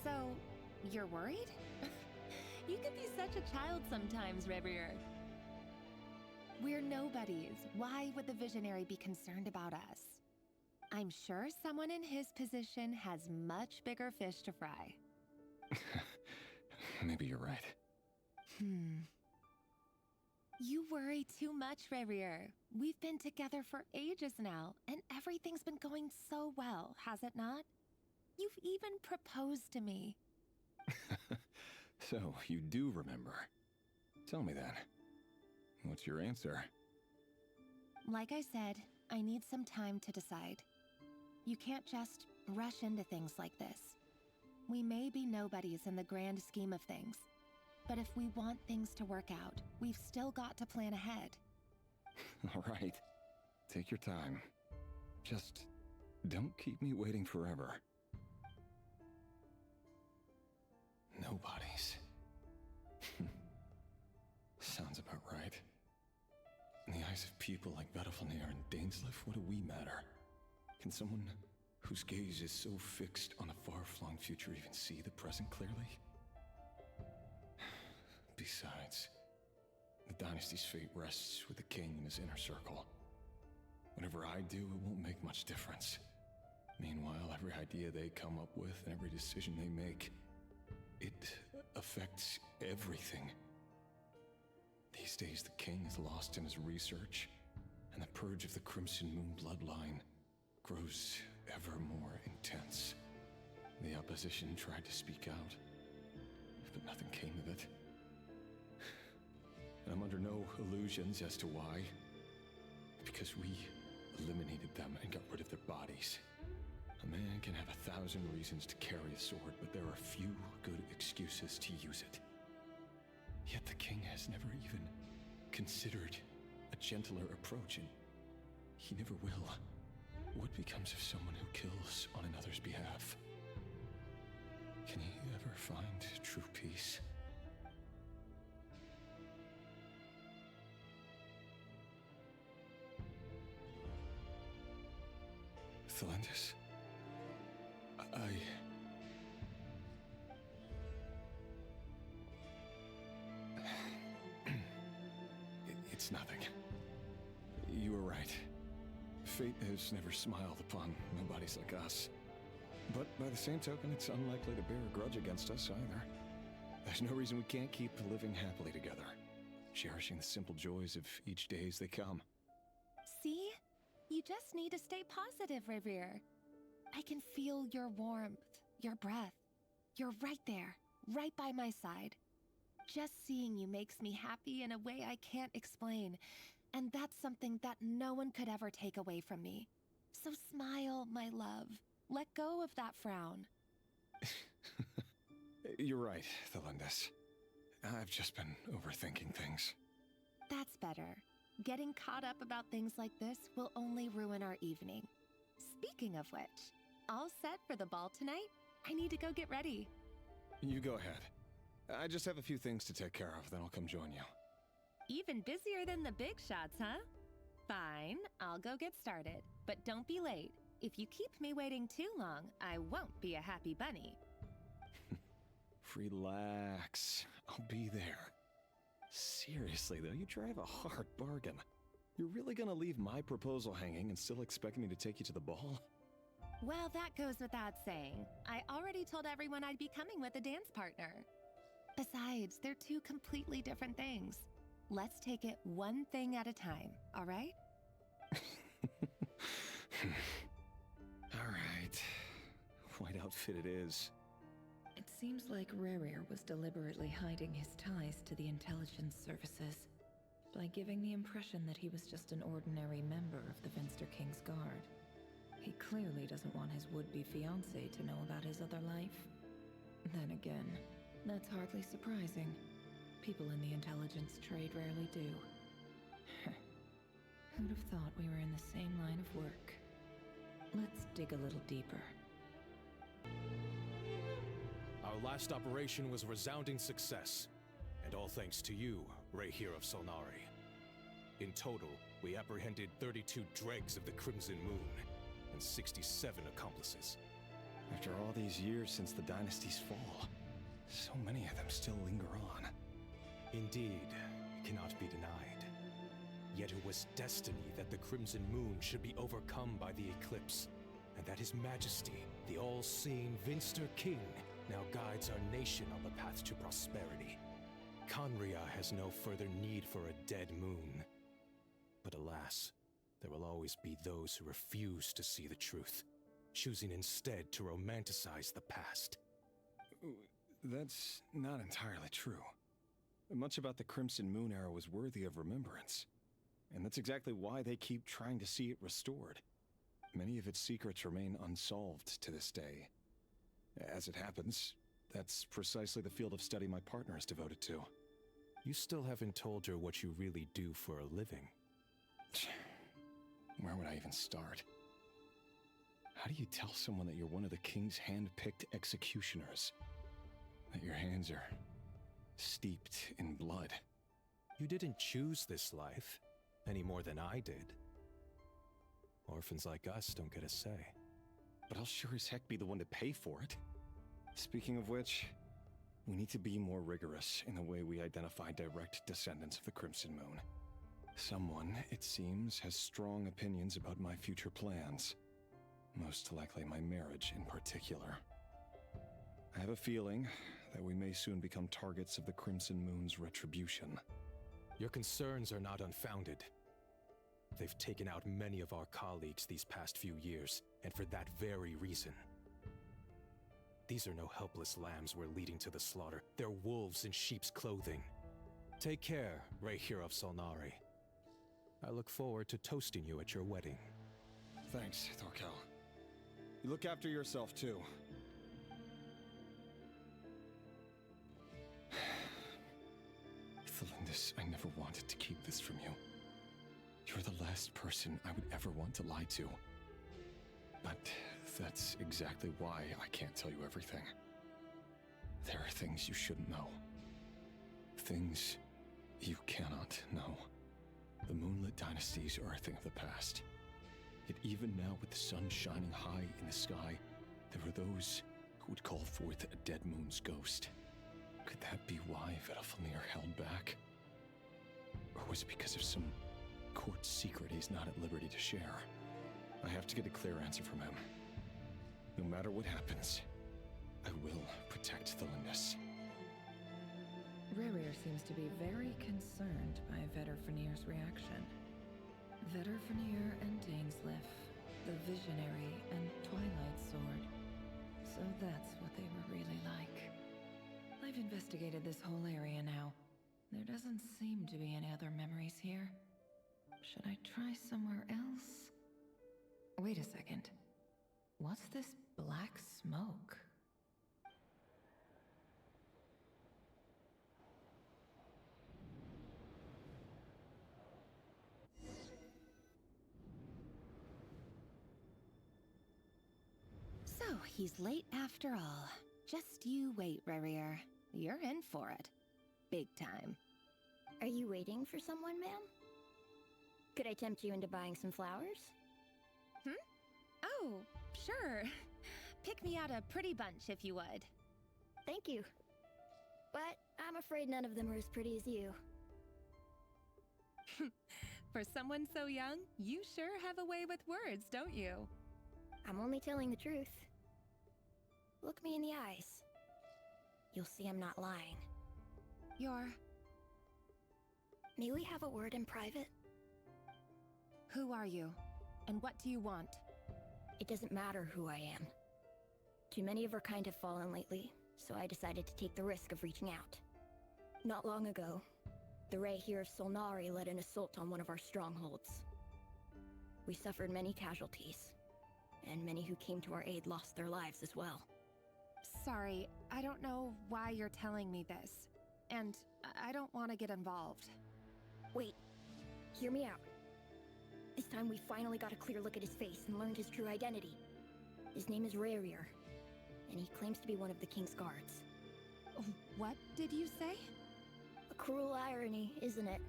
So, you're worried? You can be such a child sometimes, Rerir. We're nobodies. Why would the Visionary be concerned about us? I'm sure someone in his position has much bigger fish to fry. Maybe you're right. You worry too much, Rerir. We've been together for ages now, and everything's been going so well, has it not? You've even proposed to me. So, you do remember. Tell me then. What's your answer? Like I said, I need some time to decide. You can't just rush into things like this. We may be nobodies in the grand scheme of things, but if we want things to work out, we've still got to plan ahead. All right. Take your time. Just don't keep me waiting forever. Nobodies. Sounds about right. In the eyes of people like Vedalfanir and Dainsleif, what do we matter? Can someone whose gaze is so fixed on a far-flung future even see the present clearly? Besides, the dynasty's fate rests with the king and his inner circle. Whatever I do, it won't make much difference. Meanwhile, every idea they come up with and every decision they make, it affects everything. These days, the king is lost in his research, and the purge of the Crimson Moon bloodline grows ever more intense. The opposition tried to speak out, but nothing came of it. And I'm under no illusions as to why. Because we eliminated them and got rid of their bodies. A man can have 1,000 reasons to carry a sword, but there are few good excuses to use it. Yet the king has never even considered a gentler approach, and he never will. What becomes of someone who kills on another's behalf? Can he ever find true peace? Thelendis, It's nothing. You were right. Fate has never smiled upon nobodies like us. But by the same token, it's unlikely to bear a grudge against us either. There's no reason we can't keep living happily together, cherishing the simple joys of each day as they come. See? You just need to stay positive, Revere. I can feel your warmth, your breath. You're right there, right by my side. Just seeing you makes me happy in a way I can't explain, and that's something that no one could ever take away from me. So smile, my love. Let go of that frown. You're right, Thelendis. I've just been overthinking things. That's better. Getting caught up about things like this will only ruin our evening. Speaking of which, all set for the ball tonight? I need to go get ready. You go ahead. I just have a few things to take care of, then I'll come join you. Even busier than the big shots, huh? Fine, I'll go get started. But don't be late. If you keep me waiting too long, I won't be a happy bunny. Relax. I'll be there. Seriously, though, you drive a hard bargain. You're really gonna leave my proposal hanging and still expect me to take you to the ball? Well, that goes without saying. I already told everyone I'd be coming with a dance partner. Besides, they're two completely different things. Let's take it one thing at a time, all right? All right. White outfit it is. It seems like Rerir was deliberately hiding his ties to the intelligence services by giving the impression that he was just an ordinary member of the Venster King's Guard. He clearly doesn't want his would-be fiancée to know about his other life. Then again, that's hardly surprising. People in the intelligence trade rarely do. Who'd have thought we were in the same line of work? Let's dig a little deeper. Our last operation was a resounding success, and all thanks to you, Rehir of Solnari. In total, we apprehended 32 dregs of the Crimson Moon, and 67 accomplices. After all these years since the dynasty's fall, so many of them still linger on. Indeed, it cannot be denied. Yet it was destiny that the Crimson Moon should be overcome by the eclipse, and that His Majesty, the all-seeing Venster King, now guides our nation on the path to prosperity. Conria has no further need for a dead moon. But alas, there will always be those who refuse to see the truth, choosing instead to romanticize the past. That's not entirely true. Much about the Crimson Moon era was worthy of remembrance. And that's exactly why they keep trying to see it restored. Many of its secrets remain unsolved to this day. As it happens, that's precisely the field of study my partner is devoted to. You still haven't told her what you really do for a living. Where would I even start? How do you tell someone that you're one of the king's hand-picked executioners? That your hands are steeped in blood. You didn't choose this life, any more than I did. Orphans like us don't get a say. But I'll sure as heck be the one to pay for it. Speaking of which, we need to be more rigorous in the way we identify direct descendants of the Crimson Moon. Someone, it seems, has strong opinions about my future plans. Most likely my marriage in particular. I have a feeling that we may soon become targets of the Crimson Moon's retribution. Your concerns are not unfounded. They've taken out many of our colleagues these past few years, and for that very reason. These are no helpless lambs we're leading to the slaughter. They're wolves in sheep's clothing. Take care, Rahier of Solnari. I look forward to toasting you at your wedding. Thanks, Thorkel. You look after yourself, too. Thelindis, I never wanted to keep this from you. You're the last person I would ever want to lie to. But that's exactly why I can't tell you everything. There are things you shouldn't know. Things you cannot know. The moonlit dynasties are a thing of the past. Yet even now, with the sun shining high in the sky, there are those who would call forth a dead moon's ghost. Could that be why Vedalfnir held back? Or was it because of some court secret he's not at liberty to share? I have to get a clear answer from him. No matter what happens, I will protect Thelindis. Rerir seems to be very concerned by Vedalfnir's reaction. Vedalfnir and Dainsleif, the Visionary and Twilight Sword. So that's what they were really like. I've investigated this whole area now. There doesn't seem to be any other memories here. Should I try somewhere else? Wait a second. What's this black smoke? So, he's late after all. Just you wait, Rerir. You're in for it. Big time. Are you waiting for someone, ma'am? Could I tempt you into buying some flowers? Oh, sure. Pick me out a pretty bunch if you would. Thank you. But I'm afraid none of them are as pretty as you. For someone so young, you sure have a way with words, don't you? I'm only telling the truth. Look me in the eyes. You'll see I'm not lying. May we have a word in private? Who are you? And what do you want? It doesn't matter who I am. Too many of our kind have fallen lately, so I decided to take the risk of reaching out. Not long ago, the Rahier of Solnari led an assault on one of our strongholds. We suffered many casualties, and many who came to our aid lost their lives as well. Sorry, I don't know why you're telling me this. And I don't want to get involved. Wait, hear me out. This time we finally got a clear look at his face and learned his true identity. His name is Rerir, and he claims to be one of the King's guards. What did you say? A cruel irony, isn't it?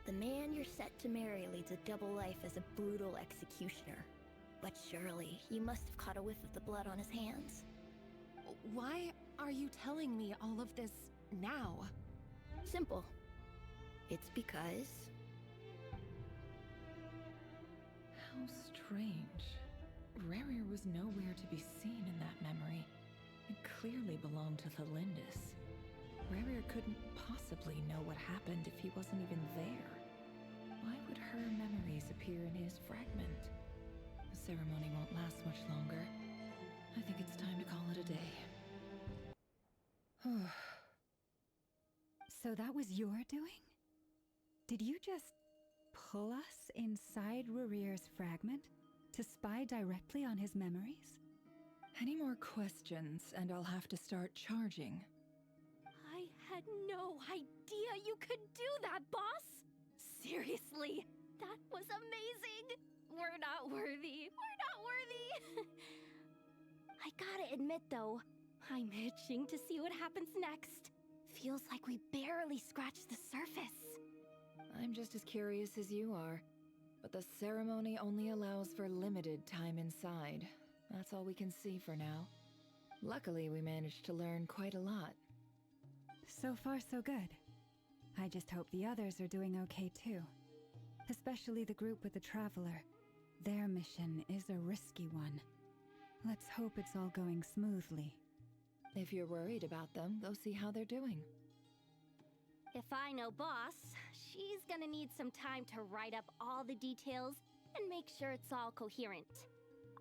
The man you're set to marry leads a double life as a brutal executioner. But surely, you must have caught a whiff of the blood on his hands. Why are you telling me all of this now? Simple. It's because... How strange. Rerir was nowhere to be seen in that memory. It clearly belonged to Thelindis. Rerir couldn't possibly know what happened if he wasn't even there. Why would her memories appear in his fragment? The ceremony won't last much longer. I think it's time to call it a day. So that was your doing? Did you just pull us inside Rerir's fragment to spy directly on his memories? Any more questions, and I'll have to start charging. I had no idea you could do that, boss! Seriously, that was amazing! We're not worthy. We're not worthy! I gotta admit, though, I'm itching to see what happens next. Feels like we barely scratched the surface. I'm just as curious as you are. But the ceremony only allows for limited time inside. That's all we can see for now. Luckily, we managed to learn quite a lot. So far, so good. I just hope the others are doing okay too. Especially the group with the Traveler. Their mission is a risky one. Let's hope it's all going smoothly. If you're worried about them, go see how they're doing. If I know Boss, she's gonna need some time to write up all the details and make sure it's all coherent.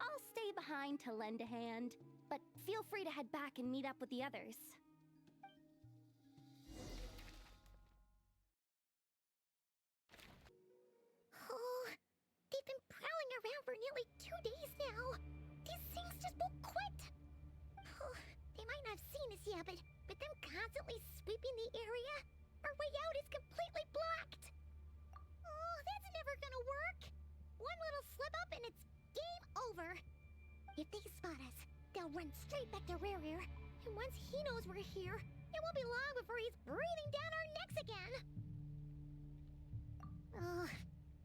I'll stay behind to lend a hand, but feel free to head back and meet up with the others. Oh, they've been prowling around for nearly 2 days now. These things just won't quit. Oh, they might not have seen us yet, but them constantly sweeping the area, our way out is completely blocked. Oh, that's never gonna work. One little slip up and it's game over. If they spot us, they'll run straight back to Rare. And once he knows we're here, it won't be long before he's breathing down our necks again. Oh,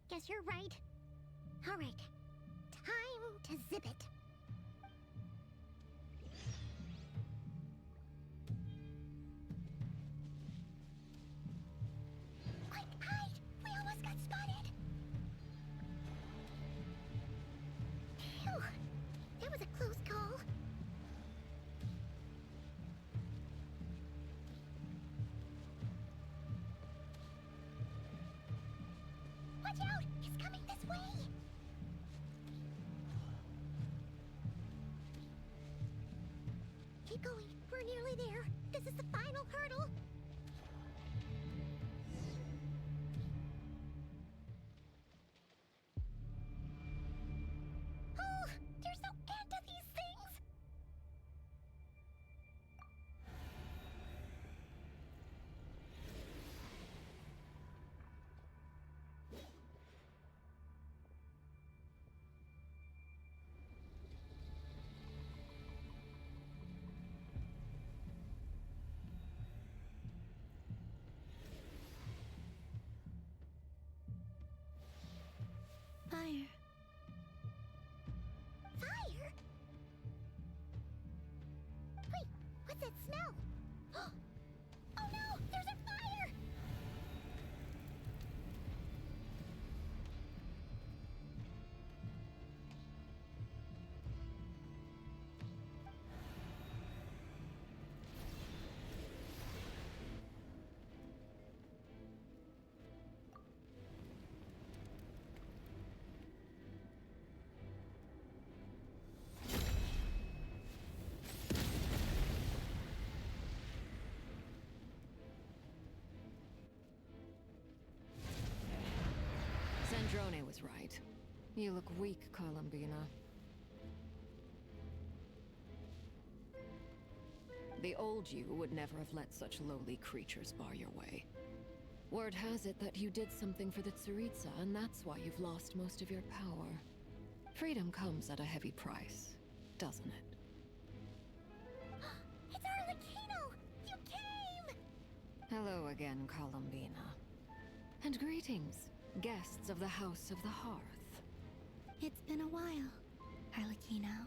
guess you're right. All right, time to zip it. Quick, hide! We almost got spotted. Phew, that was a close call. Watch out! It's coming this way! Keep going. We're nearly there. This is the final hurdle. Oh, there's no end to these things! Fire. Fire? Wait, what's that smell? Oh no, there's a fire! Sandrone was right. You look weak, Columbina. The old you would never have let such lowly creatures bar your way. Word has it that you did something for the Tsaritsa, and that's why you've lost most of your power. Freedom comes at a heavy price, doesn't it? It's Arlecchino! You came! Hello again, Columbina. And greetings, guests of the House of the Hearth. It's been a while, Arlecchino.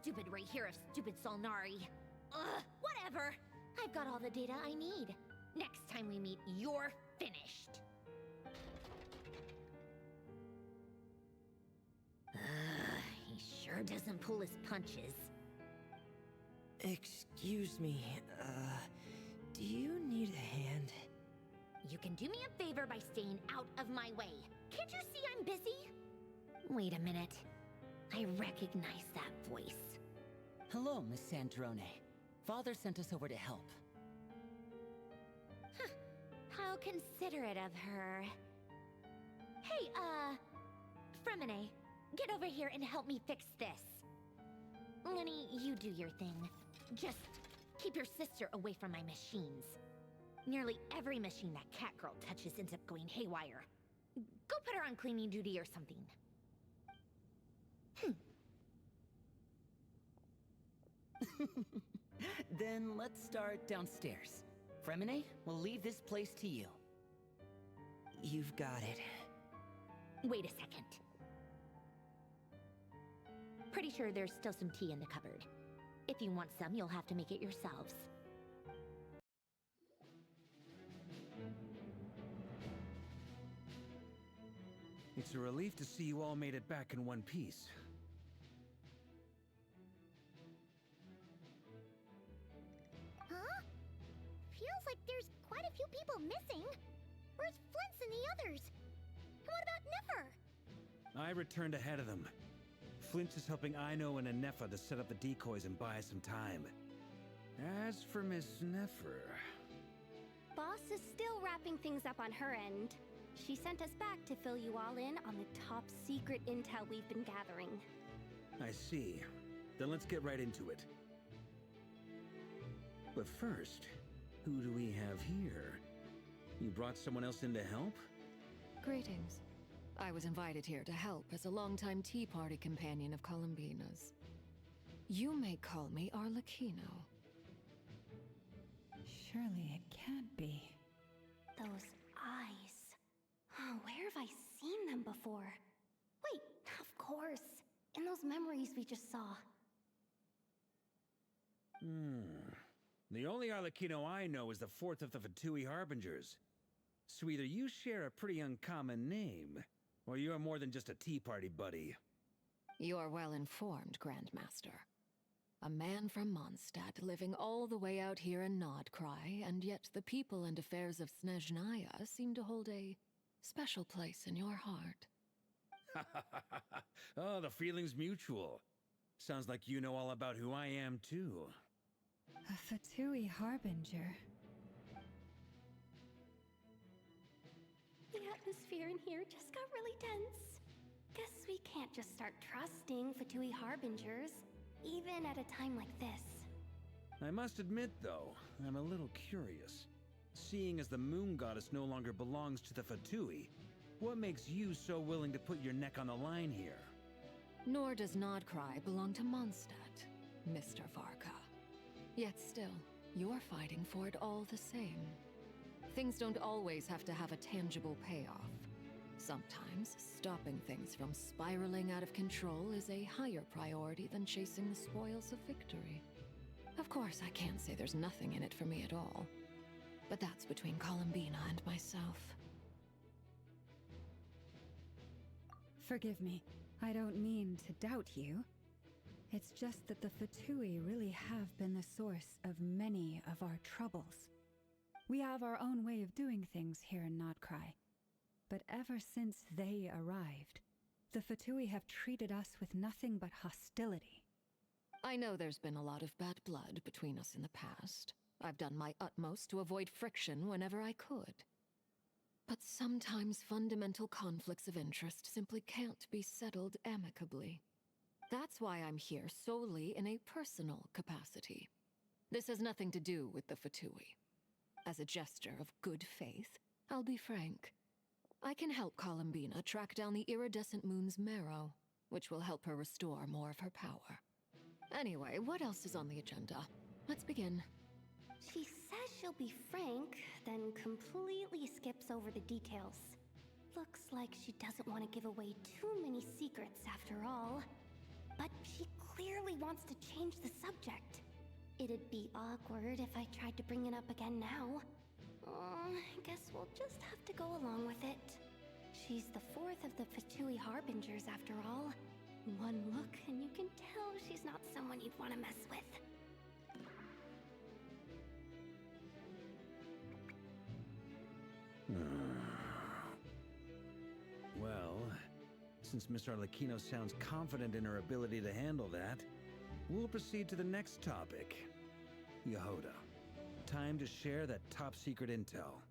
Stupid right here of stupid Solnari. Ugh, whatever. I've got all the data I need. Next time we meet, you're finished. He sure doesn't pull his punches. Excuse me, do you need a hand? You can do me a favor by staying out of my way. Can't you see I'm busy? Wait a minute. I recognize that voice. Hello, Miss Sandrone. Father sent us over to help. Huh. How considerate of her. Hey, Fremine, get over here and help me fix this. Lenny, you do your thing. Just Keep your sister away from my machines. Nearly every machine that cat girl touches ends up going haywire. Go put her on cleaning duty or something. Then let's start downstairs. Fremine, we'll leave this place to you. You've got it. Wait a second. Pretty sure there's still some tea in the cupboard. If you want some, you'll have to make it yourselves. It's a relief to see you all made it back in one piece. Huh? Feels like there's quite a few people missing. Where's Flint's and the others? And what about Niffer? I returned ahead of them. Flint is helping Aino and Anefa to set up the decoys and buy us some time. As for Miss Neffer... Boss is still wrapping things up on her end. She sent us back to fill you all in on the top secret intel we've been gathering. I see. Then let's get right into it. But first, who do we have here? You brought someone else in to help? Greetings. I was invited here to help as a longtime Tea Party companion of Columbina's. You may call me Arlecchino. Surely it can't be. Those eyes. Oh, where have I seen them before? Wait, of course. In those memories we just saw. The only Arlecchino I know is the fourth of the Fatui Harbingers. So either you share a pretty uncommon name, or you're more than just a Tea Party buddy. You're well informed, Grandmaster. A man from Mondstadt living all the way out here in Krai, and yet the people and affairs of Snezhnaya seem to hold a special place in your heart. Oh, the feeling's mutual. Sounds like you know all about who I am, too. A Fatui Harbinger. The atmosphere in here just got really tense. Guess we can't just start trusting Fatui Harbingers, even at a time like this. I must admit, though, I'm a little curious. Seeing as the moon goddess no longer belongs to the Fatui, what makes you so willing to put your neck on the line here? Nor does Krai belong to Mondstadt, Mr. Varka. Yet still, you're fighting for it all the same. Things don't always have to have a tangible payoff. Sometimes, stopping things from spiraling out of control is a higher priority than chasing the spoils of victory. Of course, I can't say there's nothing in it for me at all. But that's between Columbina and myself. Forgive me. I don't mean to doubt you. It's just that the Fatui really have been the source of many of our troubles. We have our own way of doing things here in Krai. But ever since they arrived, the Fatui have treated us with nothing but hostility. I know there's been a lot of bad blood between us in the past. I've done my utmost to avoid friction whenever I could. But sometimes fundamental conflicts of interest simply can't be settled amicably. That's why I'm here solely in a personal capacity. This has nothing to do with the Fatui. As a gesture of good faith, I'll be frank. I can help Columbina track down the iridescent moon's marrow, which will help her restore more of her power. Anyway, what else is on the agenda? Let's begin. She says she'll be frank, then completely skips over the details. Looks like she doesn't want to give away too many secrets after all. But she clearly wants to change the subject. It'd be awkward if I tried to bring it up again now. I guess we'll just have to go along with it. She's the fourth of the Fatui Harbingers after all. One look and you can tell she's not someone you'd want to mess with. Well, since Miss Arlecchino sounds confident in her ability to handle that, we'll proceed to the next topic. Yehoda, time to share that top-secret intel.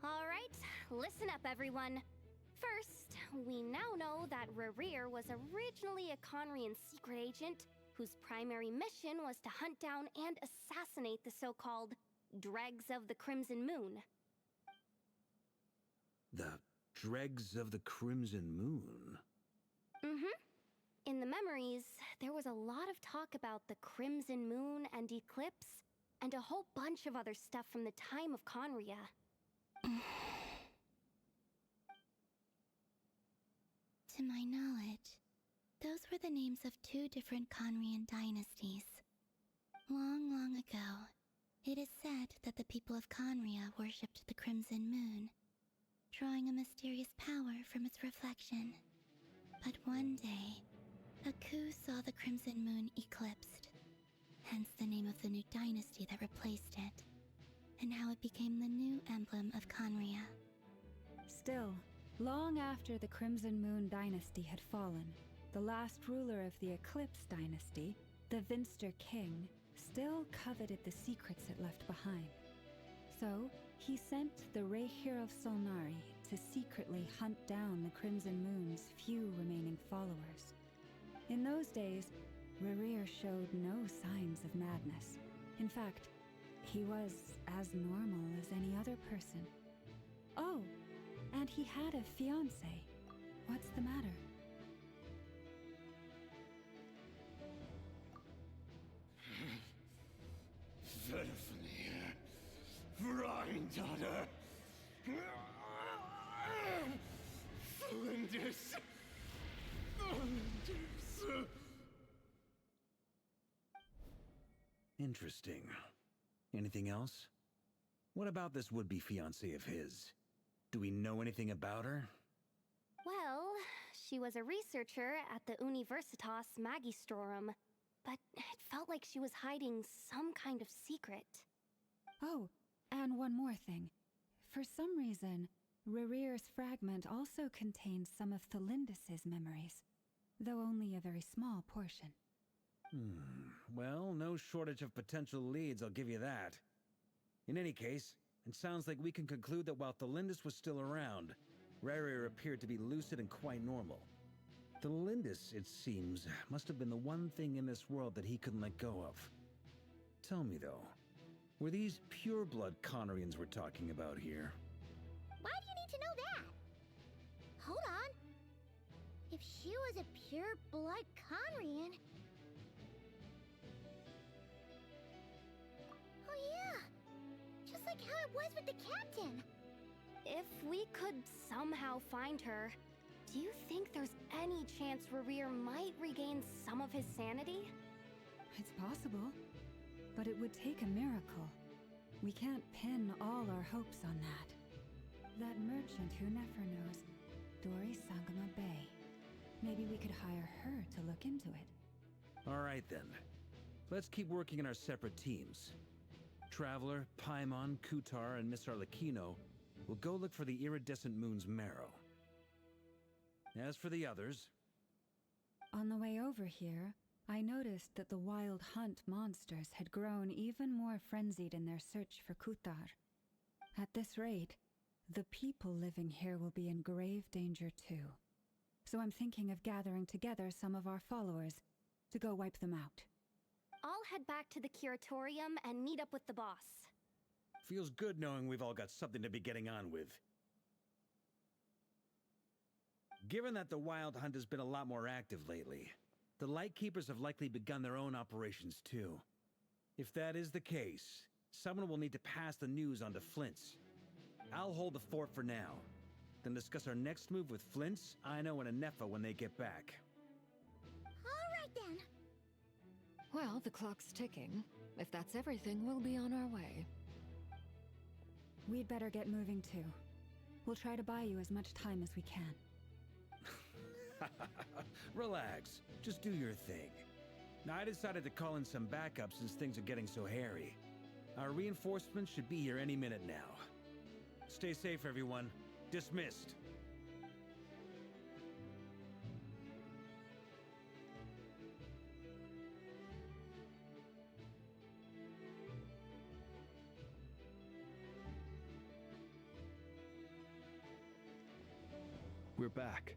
Alright, listen up everyone. First, we now know that Rerir was originally a Conrian secret agent whose primary mission was to hunt down and assassinate the so-called Dregs of the Crimson Moon. The Dregs of the Crimson Moon? In the memories, there was a lot of talk about the Crimson Moon and Eclipse, and a whole bunch of other stuff from the time of Conria. To my knowledge, those were the names of 2 different Conrian dynasties. Long, long ago, it is said that the people of Conria worshipped the Crimson Moon, drawing a mysterious power from its reflection. But one day, a coup saw the Crimson Moon eclipsed, hence the name of the new dynasty that replaced it, and how it became the new emblem of Conria. Still, long after the Crimson Moon dynasty had fallen, the last ruler of the Eclipse dynasty, the Vinster King, still coveted the secrets it left behind. So, he sent the Rehir of Solnari to secretly hunt down the Crimson Moon's few remaining followers. In those days, Rerir showed no signs of madness. In fact, he was as normal as any other person. Oh, and he had a fiancé. What's the matter? Granddaughter! Flinders! Interesting. Anything else? What about this would-be fiancé of his? Do we know anything about her? Well, she was a researcher at the Universitas Magistrorum, but it felt like she was hiding some kind of secret. Oh, and one more thing. For some reason, Rerir's fragment also contains some of Thelindis' memories, though only a very small portion. Well, no shortage of potential leads, I'll give you that. In any case, it sounds like we can conclude that while Thelindis was still around, Rerir appeared to be lucid and quite normal. Thelindis, it seems, must have been the one thing in this world that he couldn't let go of. Tell me, though, were these pure-blood Conrians we're talking about here? Why do you need to know that? Hold on. If she was a pure-blood Conrian... Oh yeah! Just like how it was with the captain! If we could somehow find her, do you think there's any chance Rerir might regain some of his sanity? It's possible, but it would take a miracle. We can't pin all our hopes on that. That merchant who never knows, Dori Sangama Bay. Maybe we could hire her to look into it. All right, then. Let's keep working in our separate teams. Traveler, Paimon, Kutar, and Miss Arlecchino will go look for the iridescent moon's marrow. As for the others... On the way over here, I noticed that the Wild Hunt monsters had grown even more frenzied in their search for Kutar. At this rate, the people living here will be in grave danger too. So I'm thinking of gathering together some of our followers to go wipe them out. I'll head back to the curatorium and meet up with the boss. Feels good knowing we've all got something to be getting on with. Given that the Wild Hunt has been a lot more active lately, the Lightkeepers have likely begun their own operations too. If that is the case, someone will need to pass the news on to Flint's. I'll hold the fort for now, then discuss our next move with Flint's, Aino, and Anefa when they get back. All right then. Well, the clock's ticking. If that's everything, we'll be on our way. We'd better get moving too. We'll try to buy you as much time as we can. Relax. Just do your thing. Now, I decided to call in some backup since things are getting so hairy. Our reinforcements should be here any minute now. Stay safe, everyone. Dismissed. We're back.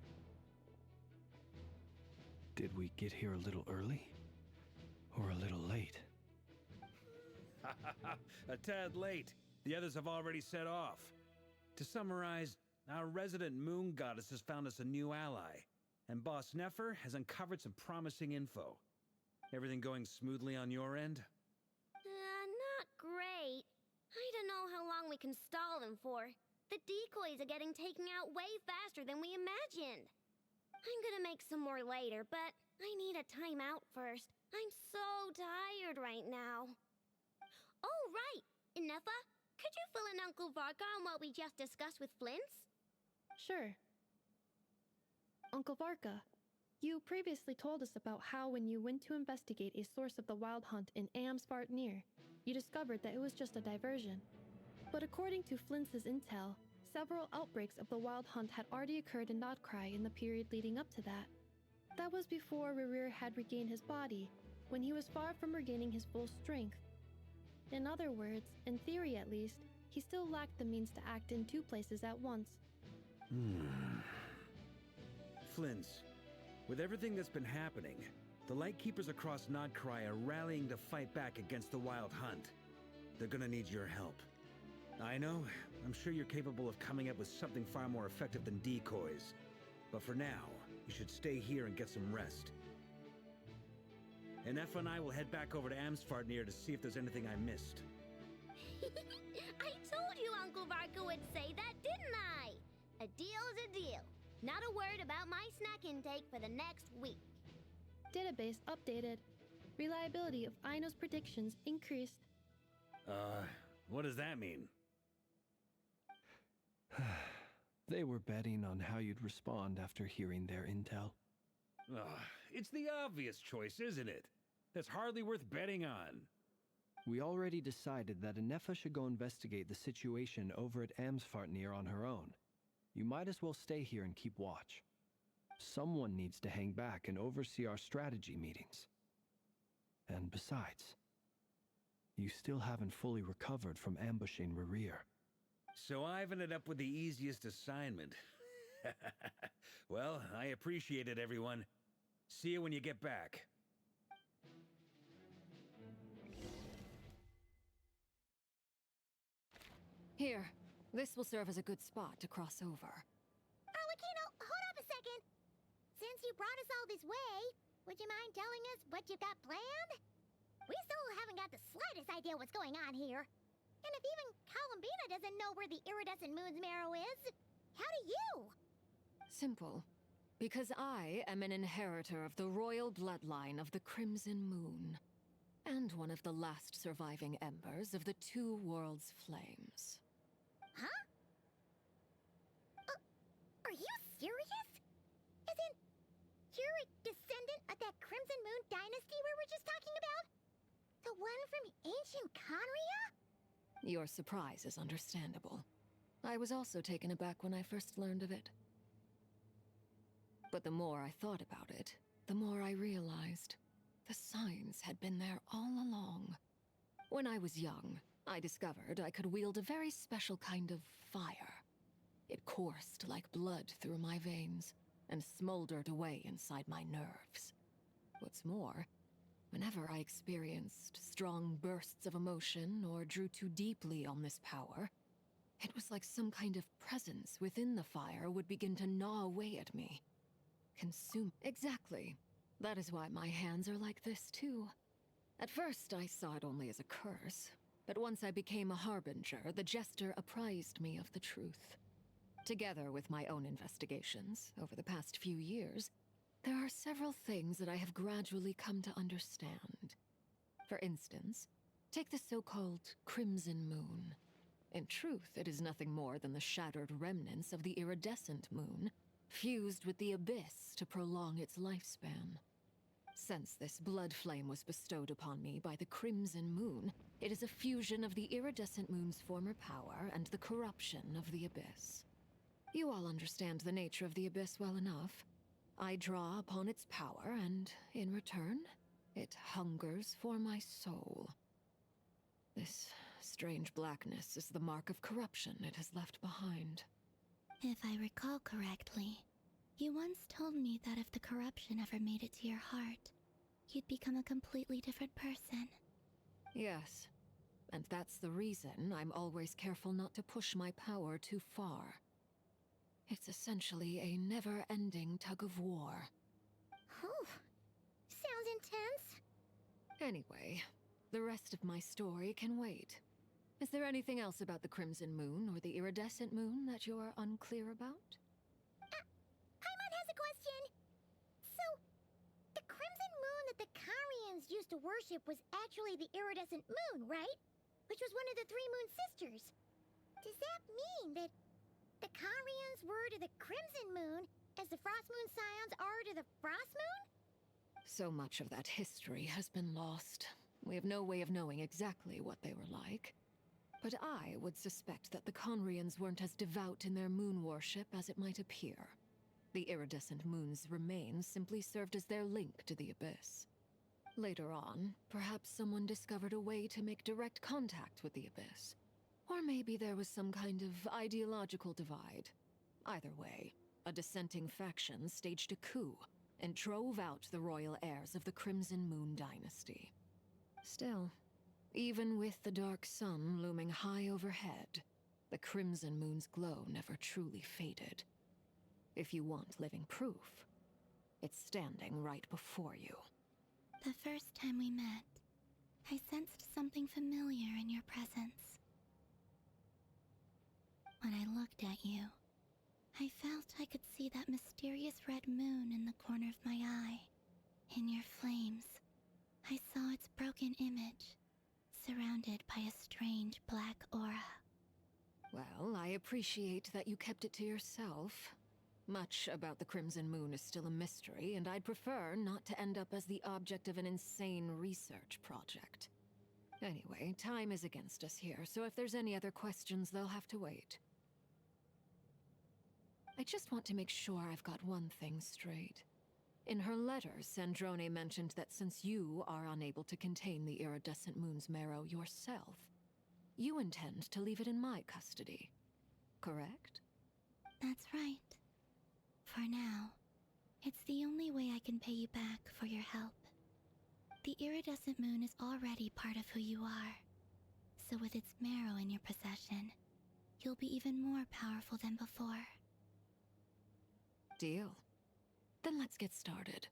Did we get here a little early? Or a little late. A tad late. The others have already set off. To summarize, our resident moon goddess has found us a new ally, and Boss Nefer has uncovered some promising info. Everything going smoothly on your end? Not great. I don't know how long we can stall them for. The decoys are getting taken out way faster than we imagined. I'm gonna make some more later, but I need a timeout first. I'm so tired right now. Oh, right! Nefa, could you fill in Uncle Varka on what we just discussed with Flints? Sure. Uncle Varka, you previously told us about how when you went to investigate a source of the Wild Hunt in Amsvartnir, you discovered that it was just a diversion. But according to Flints' intel, several outbreaks of the Wild Hunt had already occurred in Krai in the period leading up to that. That was before Rerir had regained his body, when he was far from regaining his full strength. In other words, in theory at least, he still lacked the means to act in two places at once. Flints, with everything that's been happening, the Lightkeepers across Krai are rallying to fight back against the Wild Hunt. They're gonna need your help. I know, I'm sure you're capable of coming up with something far more effective than decoys. But for now, you should stay here and get some rest. And Nefa and I will head back over to Amsvartnir to see if there's anything I missed. I told you Uncle Varka would say that, didn't I? A deal's a deal. Not a word about my snack intake for the next week. Database updated. Reliability of Aino's predictions increased. What does that mean? They were betting on how you'd respond after hearing their intel. It's the obvious choice, isn't it? That's hardly worth betting on. We already decided that Nefa should go investigate the situation over at Amsvartnir on her own. You might as well stay here and keep watch. Someone needs to hang back and oversee our strategy meetings. And besides, you still haven't fully recovered from ambushing Rerir. So I've ended up with the easiest assignment. Well, I appreciate it, everyone. See you when you get back. Here, this will serve as a good spot to cross over. Arlecchino, hold up a second. Since you brought us all this way, would you mind telling us what you got planned? We still haven't got the slightest idea what's going on here. And if even Columbina doesn't know where the iridescent moon's marrow is, how do you? Simple. Because I am an inheritor of the royal bloodline of the Crimson Moon, and one of the last surviving embers of the Two Worlds' flames. Huh? Are you serious? As in, you're a descendant of that Crimson Moon dynasty we were just talking about? The one from ancient Conria? Your surprise is understandable. I was also taken aback when I first learned of it. But the more I thought about it, the more I realized the signs had been there all along. When I was young, I discovered I could wield a very special kind of fire. It coursed like blood through my veins and smoldered away inside my nerves. What's more, whenever I experienced strong bursts of emotion or drew too deeply on this power, it was like some kind of presence within the fire would begin to gnaw away at me. Consume. Exactly. That is why my hands are like this, too. At first, I saw it only as a curse, but once I became a harbinger, the jester apprised me of the truth. Together with my own investigations, over the past few years, there are several things that I have gradually come to understand. For instance, take the so-called Crimson Moon. In truth, it is nothing more than the shattered remnants of the iridescent moon, fused with the abyss to prolong its lifespan. Since this blood flame was bestowed upon me by the Crimson Moon, it is a fusion of the iridescent moon's former power and the corruption of the abyss. You all understand the nature of the abyss well enough. I draw upon its power, and in return, it hungers for my soul. This strange blackness is the mark of corruption it has left behind. If I recall correctly, you once told me that if the corruption ever made it to your heart, you'd become a completely different person. Yes, and that's the reason I'm always careful not to push my power too far. It's essentially a never-ending tug of war. Oh, sounds intense. Anyway, the rest of my story can wait. Is there anything else about the Crimson Moon or the Iridescent Moon that you're unclear about? Paimon has a question. So, the crimson moon that the Karians used to worship was actually the iridescent moon, right? Which was one of the three moon sisters. Does that mean that the Karians were to the crimson moon as the frost moon scions are to the frost moon? So much of that history has been lost. We have no way of knowing exactly what they were like. But I would suspect that the Conrians weren't as devout in their moon worship as it might appear. The iridescent moon's remains simply served as their link to the Abyss. Later on, perhaps someone discovered a way to make direct contact with the Abyss. Or maybe there was some kind of ideological divide. Either way, a dissenting faction staged a coup and drove out the royal heirs of the Crimson Moon dynasty. Still, even with the dark sun looming high overhead, the Crimson Moon's glow never truly faded. If you want living proof, it's standing right before you. The first time we met, I sensed something familiar in your presence. When I looked at you, I felt I could see that mysterious red moon in the corner of my eye. In your flames, I saw its broken image, surrounded by a strange black aura. Well, I appreciate that you kept it to yourself. Much about the Crimson Moon is still a mystery, and I'd prefer not to end up as the object of an insane research project. Anyway, time is against us here, so if there's any other questions, they'll have to wait. I just want to make sure I've got one thing straight. In her letter, Sandrone mentioned that since you are unable to contain the iridescent moon's marrow yourself, you intend to leave it in my custody. Correct? That's right. For now, it's the only way I can pay you back for your help. The iridescent moon is already part of who you are, so with its marrow in your possession, you'll be even more powerful than before. Deal. Then let's get started.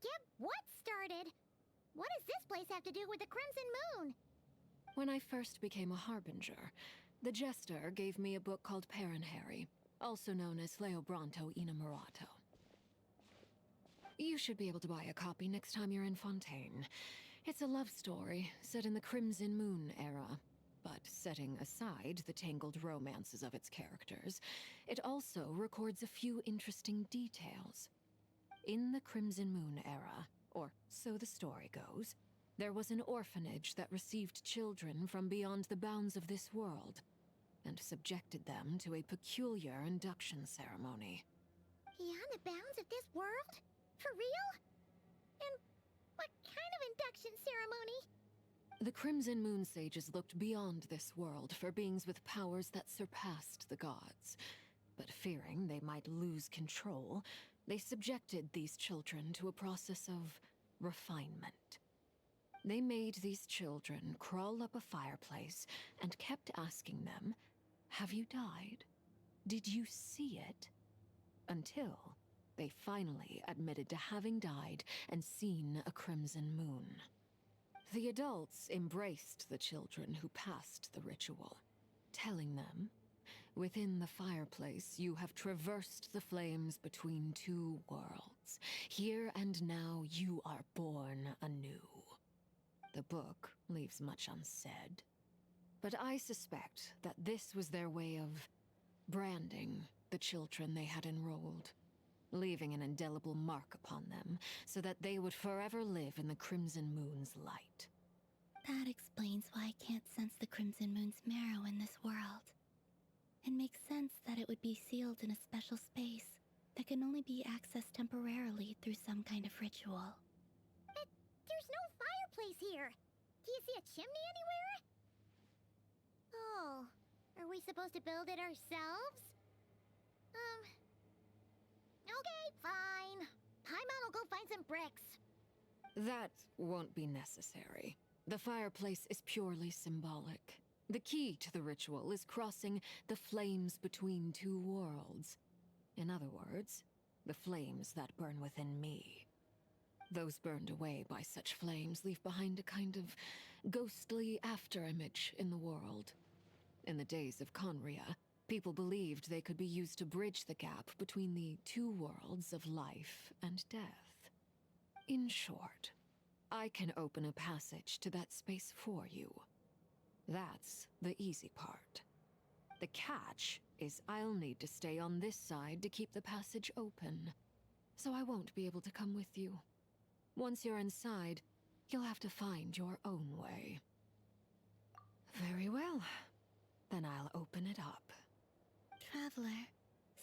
Get what started? What does this place have to do with the Crimson Moon? When I first became a Harbinger, the Jester gave me a book called Paranhari, also known as Leobranto Inamorato. You should be able to buy a copy next time you're in Fontaine. It's a love story set in the Crimson Moon era, but setting aside the tangled romances of its characters, it also records a few interesting details. In the Crimson Moon era, or so the story goes, there was an orphanage that received children from beyond the bounds of this world, and subjected them to a peculiar induction ceremony. Beyond the bounds of this world? For real? And what kind of induction ceremony? The Crimson Moon sages looked beyond this world for beings with powers that surpassed the gods. But fearing they might lose control, they subjected these children to a process of refinement. They made these children crawl up a fireplace and kept asking them, "Have you died? Did you see it?" Until they finally admitted to having died and seen a crimson moon. The adults embraced the children who passed the ritual, telling them, "Within the fireplace, you have traversed the flames between two worlds. Here and now, you are born anew." The book leaves much unsaid, but I suspect that this was their way of branding the children they had enrolled, leaving an indelible mark upon them so that they would forever live in the Crimson Moon's light. That explains why I can't sense the Crimson Moon's marrow in this world. It makes sense that it would be sealed in a special space that can only be accessed temporarily through some kind of ritual. But there's no fireplace here. Do you see a chimney anywhere? Oh, are we supposed to build it ourselves? Okay, fine. Paimon will go find some bricks. That won't be necessary. The fireplace is purely symbolic. The key to the ritual is crossing the flames between two worlds. In other words, the flames that burn within me. Those burned away by such flames leave behind a kind of ghostly afterimage in the world. In the days of Conria, people believed they could be used to bridge the gap between the two worlds of life and death. In short, I can open a passage to that space for you. That's the easy part. The catch is I'll need to stay on this side to keep the passage open, so I won't be able to come with you. Once you're inside, you'll have to find your own way. Very well. Then I'll open it up. Traveler,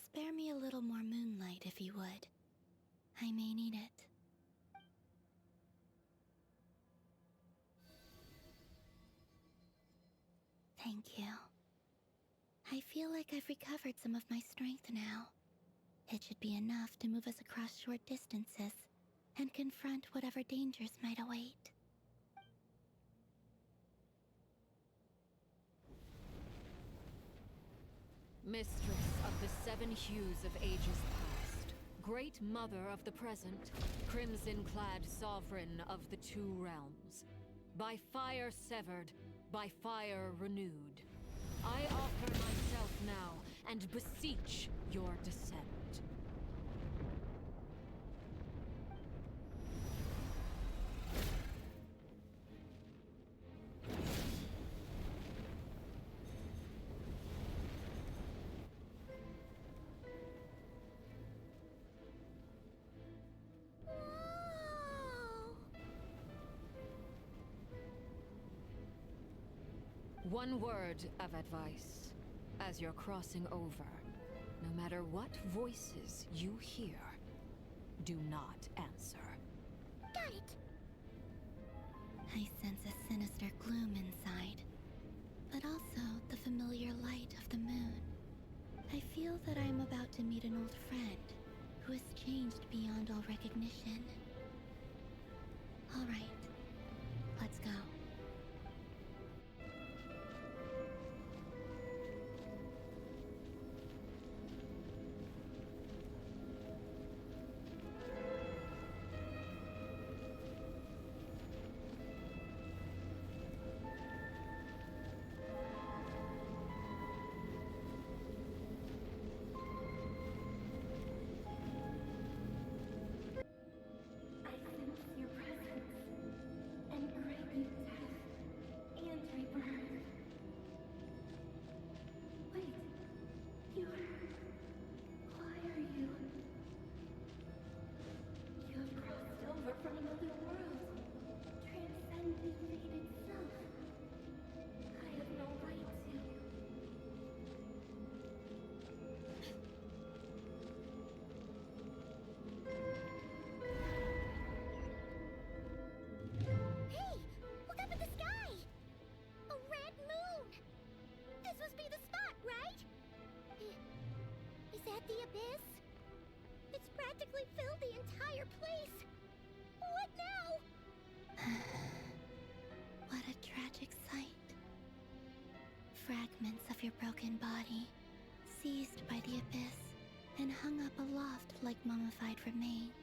spare me a little more moonlight if you would. I may need it. Thank you. I feel like I've recovered some of my strength now. It should be enough to move us across short distances and confront whatever dangers might await. Mistress of the seven hues of ages past, great mother of the present, crimson-clad sovereign of the two realms, by fire severed, by fire renewed, I offer myself now and beseech your descent. One word of advice. As you're crossing over, no matter what voices you hear, do not answer. Got it. I sense a sinister gloom inside, but also the familiar light of the moon. I feel that I am about to meet an old friend who has changed beyond all recognition. All right, let's go. The abyss? It's practically filled the entire place. What now? What a tragic sight. Fragments of your broken body, seized by the abyss, and hung up aloft like mummified remains.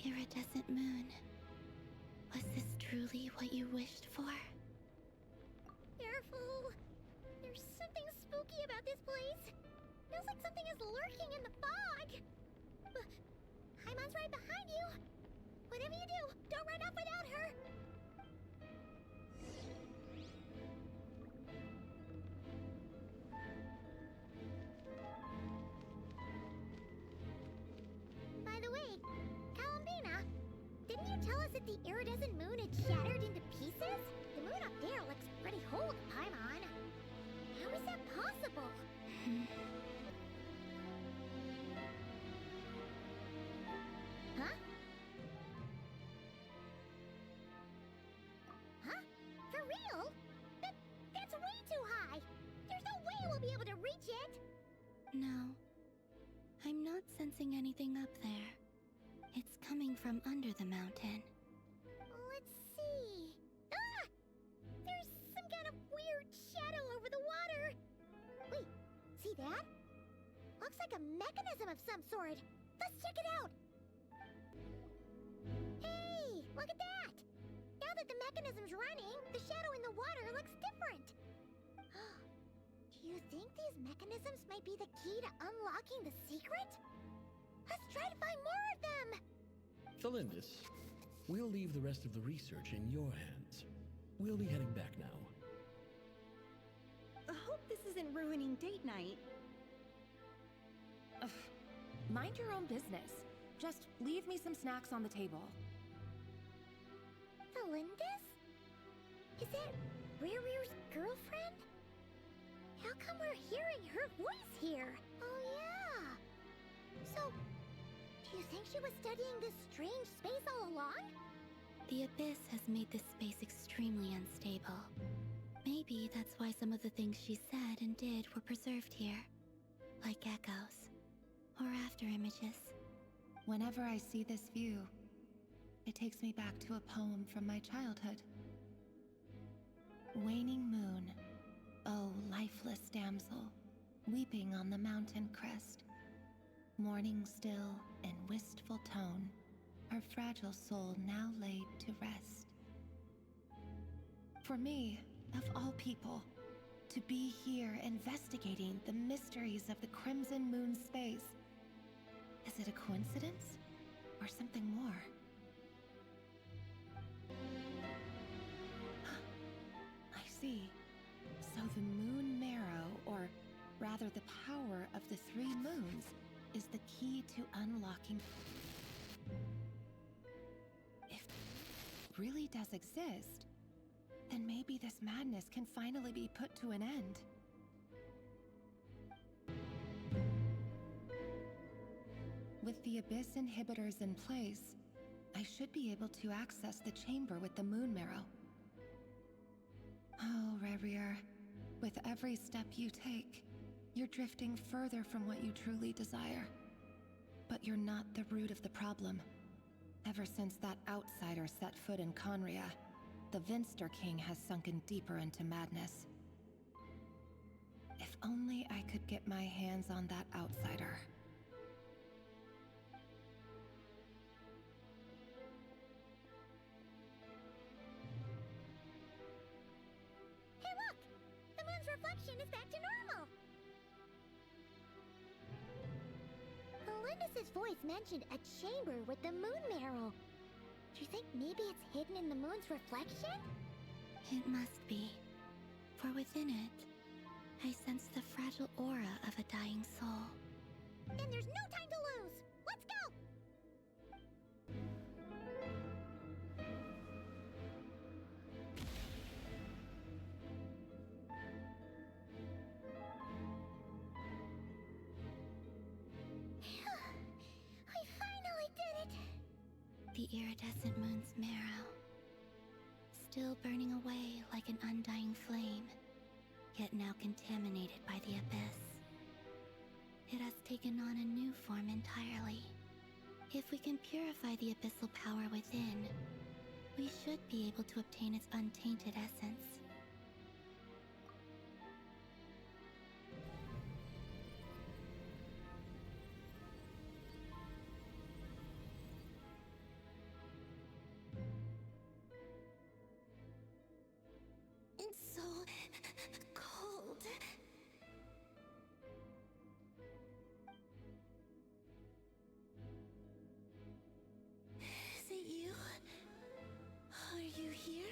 Iridescent moon, was this truly what you wished for? Careful. There's something spooky about this place. Feels like something is lurking in the fog. Paimon's right behind you. Whatever you do, don't run off without her. By the way, Columbina, didn't you tell us that the iridescent moon had shattered into pieces? The moon up there looks pretty whole to Paimon. How is that possible? Huh? Huh? For real? That's way too high! There's no way we'll be able to reach it! No. I'm not sensing anything up there. It's coming from under the mountain. Let's see. Ah! There's some kind of weird shadow over the water. Wait, see that? Looks like a mechanism of some sort. Let's check it out. Hey, look at that. Now that the mechanism's running, the shadow in the water looks different. Do you think these mechanisms might be the key to unlocking the secret? Let's try to find more of them! Thalindis, we'll leave the rest of the research in your hands. We'll be heading back now. I hope this isn't ruining date night. Ugh. Mind your own business. Just leave me some snacks on the table. Thalindis? Is that Rear's girlfriend? How come we're hearing her voice here? Oh yeah! So, do you think she was studying this strange space all along? The Abyss has made this space extremely unstable. Maybe that's why some of the things she said and did were preserved here. Like echoes. Or after images. Whenever I see this view, it takes me back to a poem from my childhood. Waning moon, oh lifeless damsel, weeping on the mountain crest. Mourning still in wistful tone, her fragile soul now laid to rest. For me, of all people, to be here investigating the mysteries of the Crimson Moon space. Is it a coincidence? Or something more? I see. So the moon marrow, or rather the power of the 3 moons, is the key to unlocking... If it really does exist, then maybe this madness can finally be put to an end. With the Abyss inhibitors in place, I should be able to access the chamber with the moon marrow. Oh, Revier, with every step you take, you're drifting further from what you truly desire. But you're not the root of the problem. Ever since that outsider set foot in Conria, the Vinster King has sunken deeper into madness. If only I could get my hands on that outsider. Hey look! The moon's reflection is back to normal! Thalindis' voice mentioned a chamber with the moon marrow. Do you think maybe it's hidden in the moon's reflection? It must be. For within it, I sense the fragile aura of a dying soul. Then there's no time to lose! Let's go! We finally did it! The iridescent moon's marrow. Still burning away like an undying flame, yet now contaminated by the Abyss. It has taken on a new form entirely. If we can purify the abyssal power within, we should be able to obtain its untainted essence. It's so cold. Is it you? Are you here?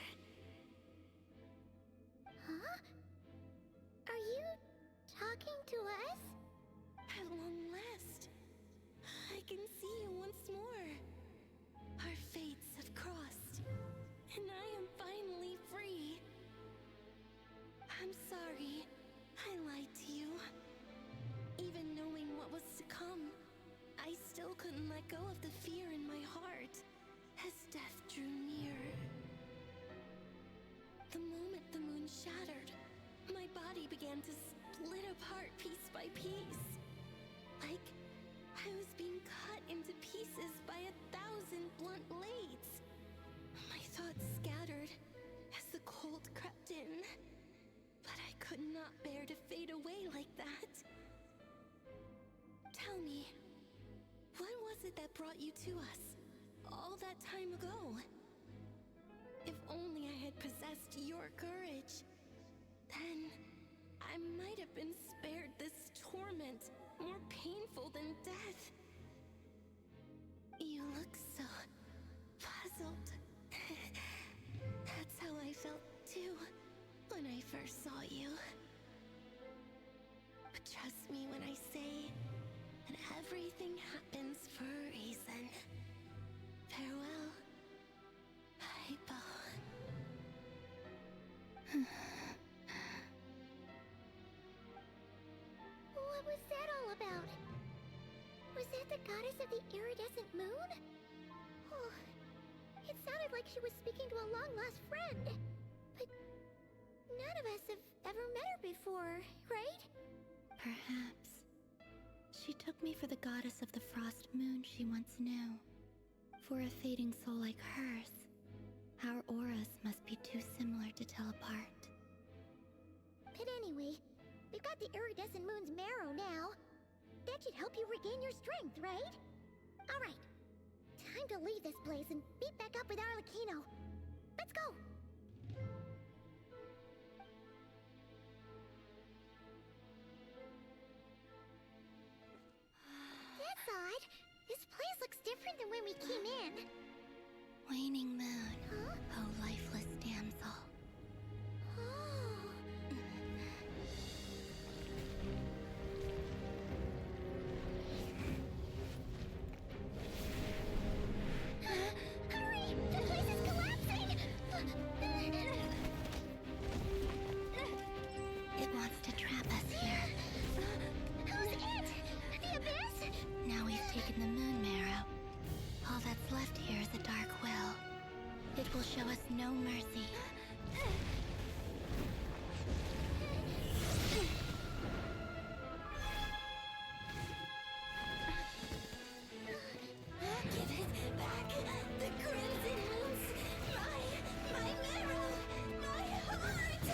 it that brought you to us? All that time ago? If only I had possessed your courage, then I might have been spared this torment, more painful than death. You look so puzzled. That's how I felt too when I first saw you. But trust me when I say that everything happens for a reason. Farewell, Hypo. What was that all about? Was that the goddess of the iridescent moon? Oh, it sounded like she was speaking to a long-lost friend. But none of us have ever met her before, right? Perhaps. She took me for the goddess of the frost moon she once knew. For a fading soul like hers, our auras must be too similar to tell apart. But anyway, we've got the iridescent moon's marrow now. That should help you regain your strength, right? Alright, time to leave this place and meet back up with Arlecchino. Let's go! That's odd. This place looks different than when we came in. Waning moon, Huh? oh lifeless damsel. Oh. Hurry! The place is collapsing! It wants to trap us here. Who's it? The Abyss? Now we've taken the moon marrow. All that's left here is a dark will. It will show us no mercy. Give it back! The crimson moons! My marrow! My heart!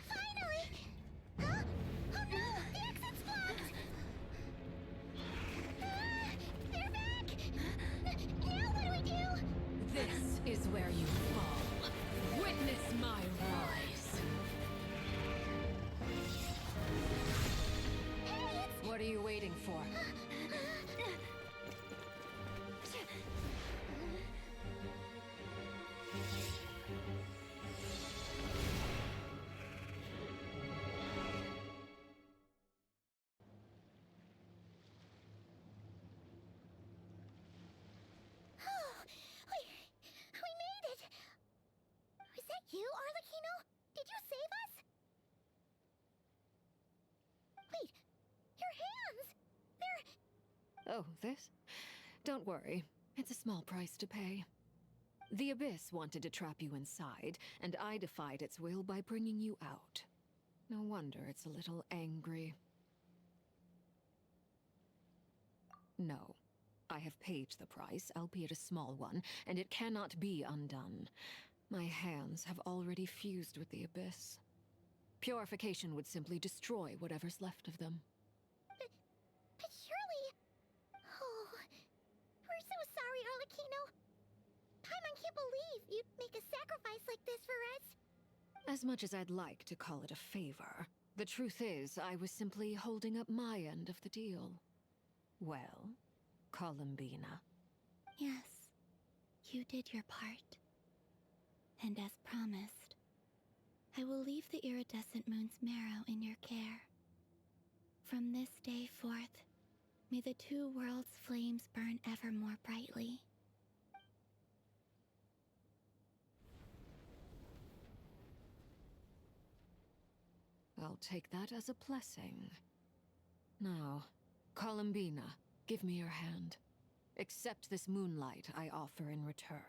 Finally! Huh? Oh no! The exit's blocked! They're back! Now what do we do? This is where you fall. Witness my rise. Hey, it's... What are you waiting for? We made it! Was that you, Arlecchino? Did you save us? Wait, your hands! They're... Oh, this? Don't worry. It's a small price to pay. The Abyss wanted to trap you inside, and I defied its will by bringing you out. No wonder it's a little angry. No. I have paid the price, albeit a small one, and it cannot be undone. My hands have already fused with the Abyss. Purification would simply destroy whatever's left of them. But surely... Oh, we're so sorry, Arlecchino. Paimon can't believe you'd make a sacrifice like this for us. As much as I'd like to call it a favor, the truth is I was simply holding up my end of the deal. Well, Columbina. Yes, you did your part. And as promised, I will leave the iridescent moon's marrow in your care. From this day forth, may the two worlds' flames burn ever more brightly. I'll take that as a blessing. Now, Columbina, give me your hand. Accept this moonlight I offer in return.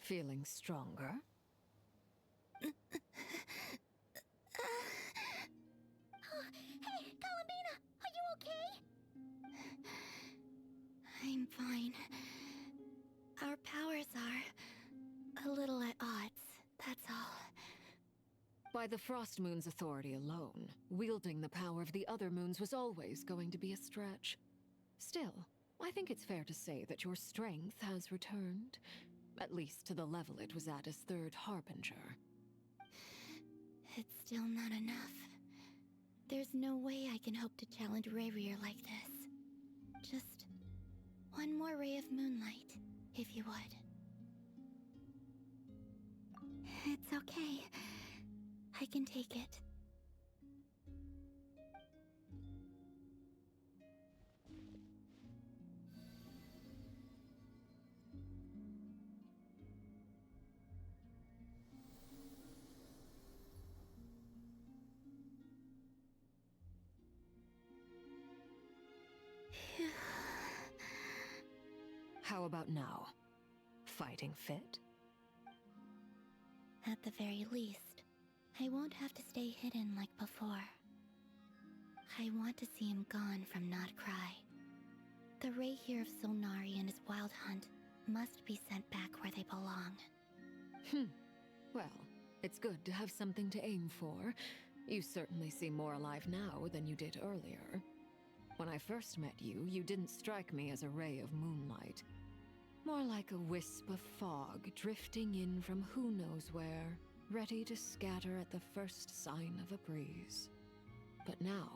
Feeling stronger? Hey, Columbina, are you okay? I'm fine. Our powers are a little at odds, that's all. By the Frost Moon's authority alone, wielding the power of the other moons was always going to be a stretch. Still, I think it's fair to say that your strength has returned, at least to the level it was at as Third Harbinger. It's still not enough. There's no way I can hope to challenge Rayrier like this. Just one more ray of moonlight, if you would. It's okay. I can take it. How about now? Fighting fit? At the very least, I won't have to stay hidden like before. I want to see him gone from Not Krai. The Rayheer of Solnari and his wild hunt must be sent back where they belong. Well, it's good to have something to aim for. You certainly seem more alive now than you did earlier. When I first met you, you didn't strike me as a ray of moonlight. More like a wisp of fog drifting in from who knows where, ready to scatter at the first sign of a breeze. But now,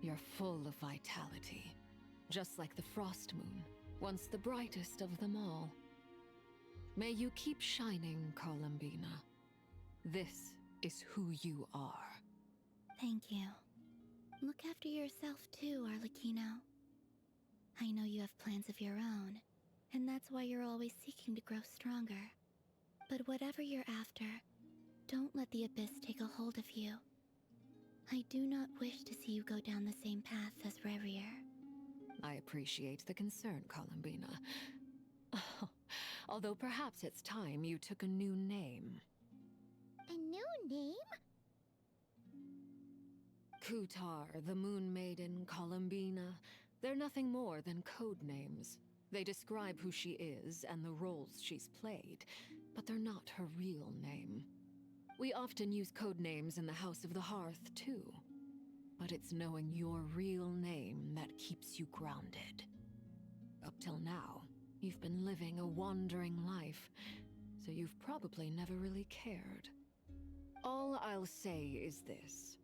you're full of vitality. Just like the Frost Moon, once the brightest of them all. May you keep shining, Columbina. This is who you are. Thank you. Look after yourself too, Arlecchino. I know you have plans of your own, and that's why you're always seeking to grow stronger. But whatever you're after, don't let the Abyss take a hold of you. I do not wish to see you go down the same path as Rayrier. I appreciate the concern, Columbina. Although perhaps it's time you took a new name. A new name? Kutar, the Moon Maiden, Columbina, they're nothing more than code names. They describe who she is and the roles she's played, but they're not her real name. We often use code names in the House of the Hearth, too. But it's knowing your real name that keeps you grounded. Up till now, you've been living a wandering life, so you've probably never really cared. All I'll say is this.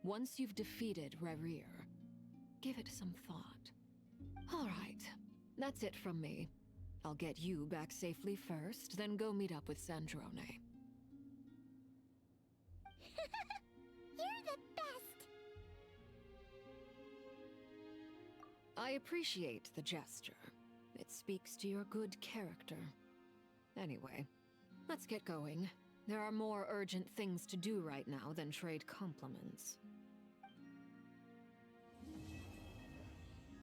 Once you've defeated Rayrier, give it some thought. All right, that's it from me. I'll get you back safely first, then go meet up with Sandrone. You're the best! I appreciate the gesture. It speaks to your good character. Anyway, let's get going. There are more urgent things to do right now than trade compliments.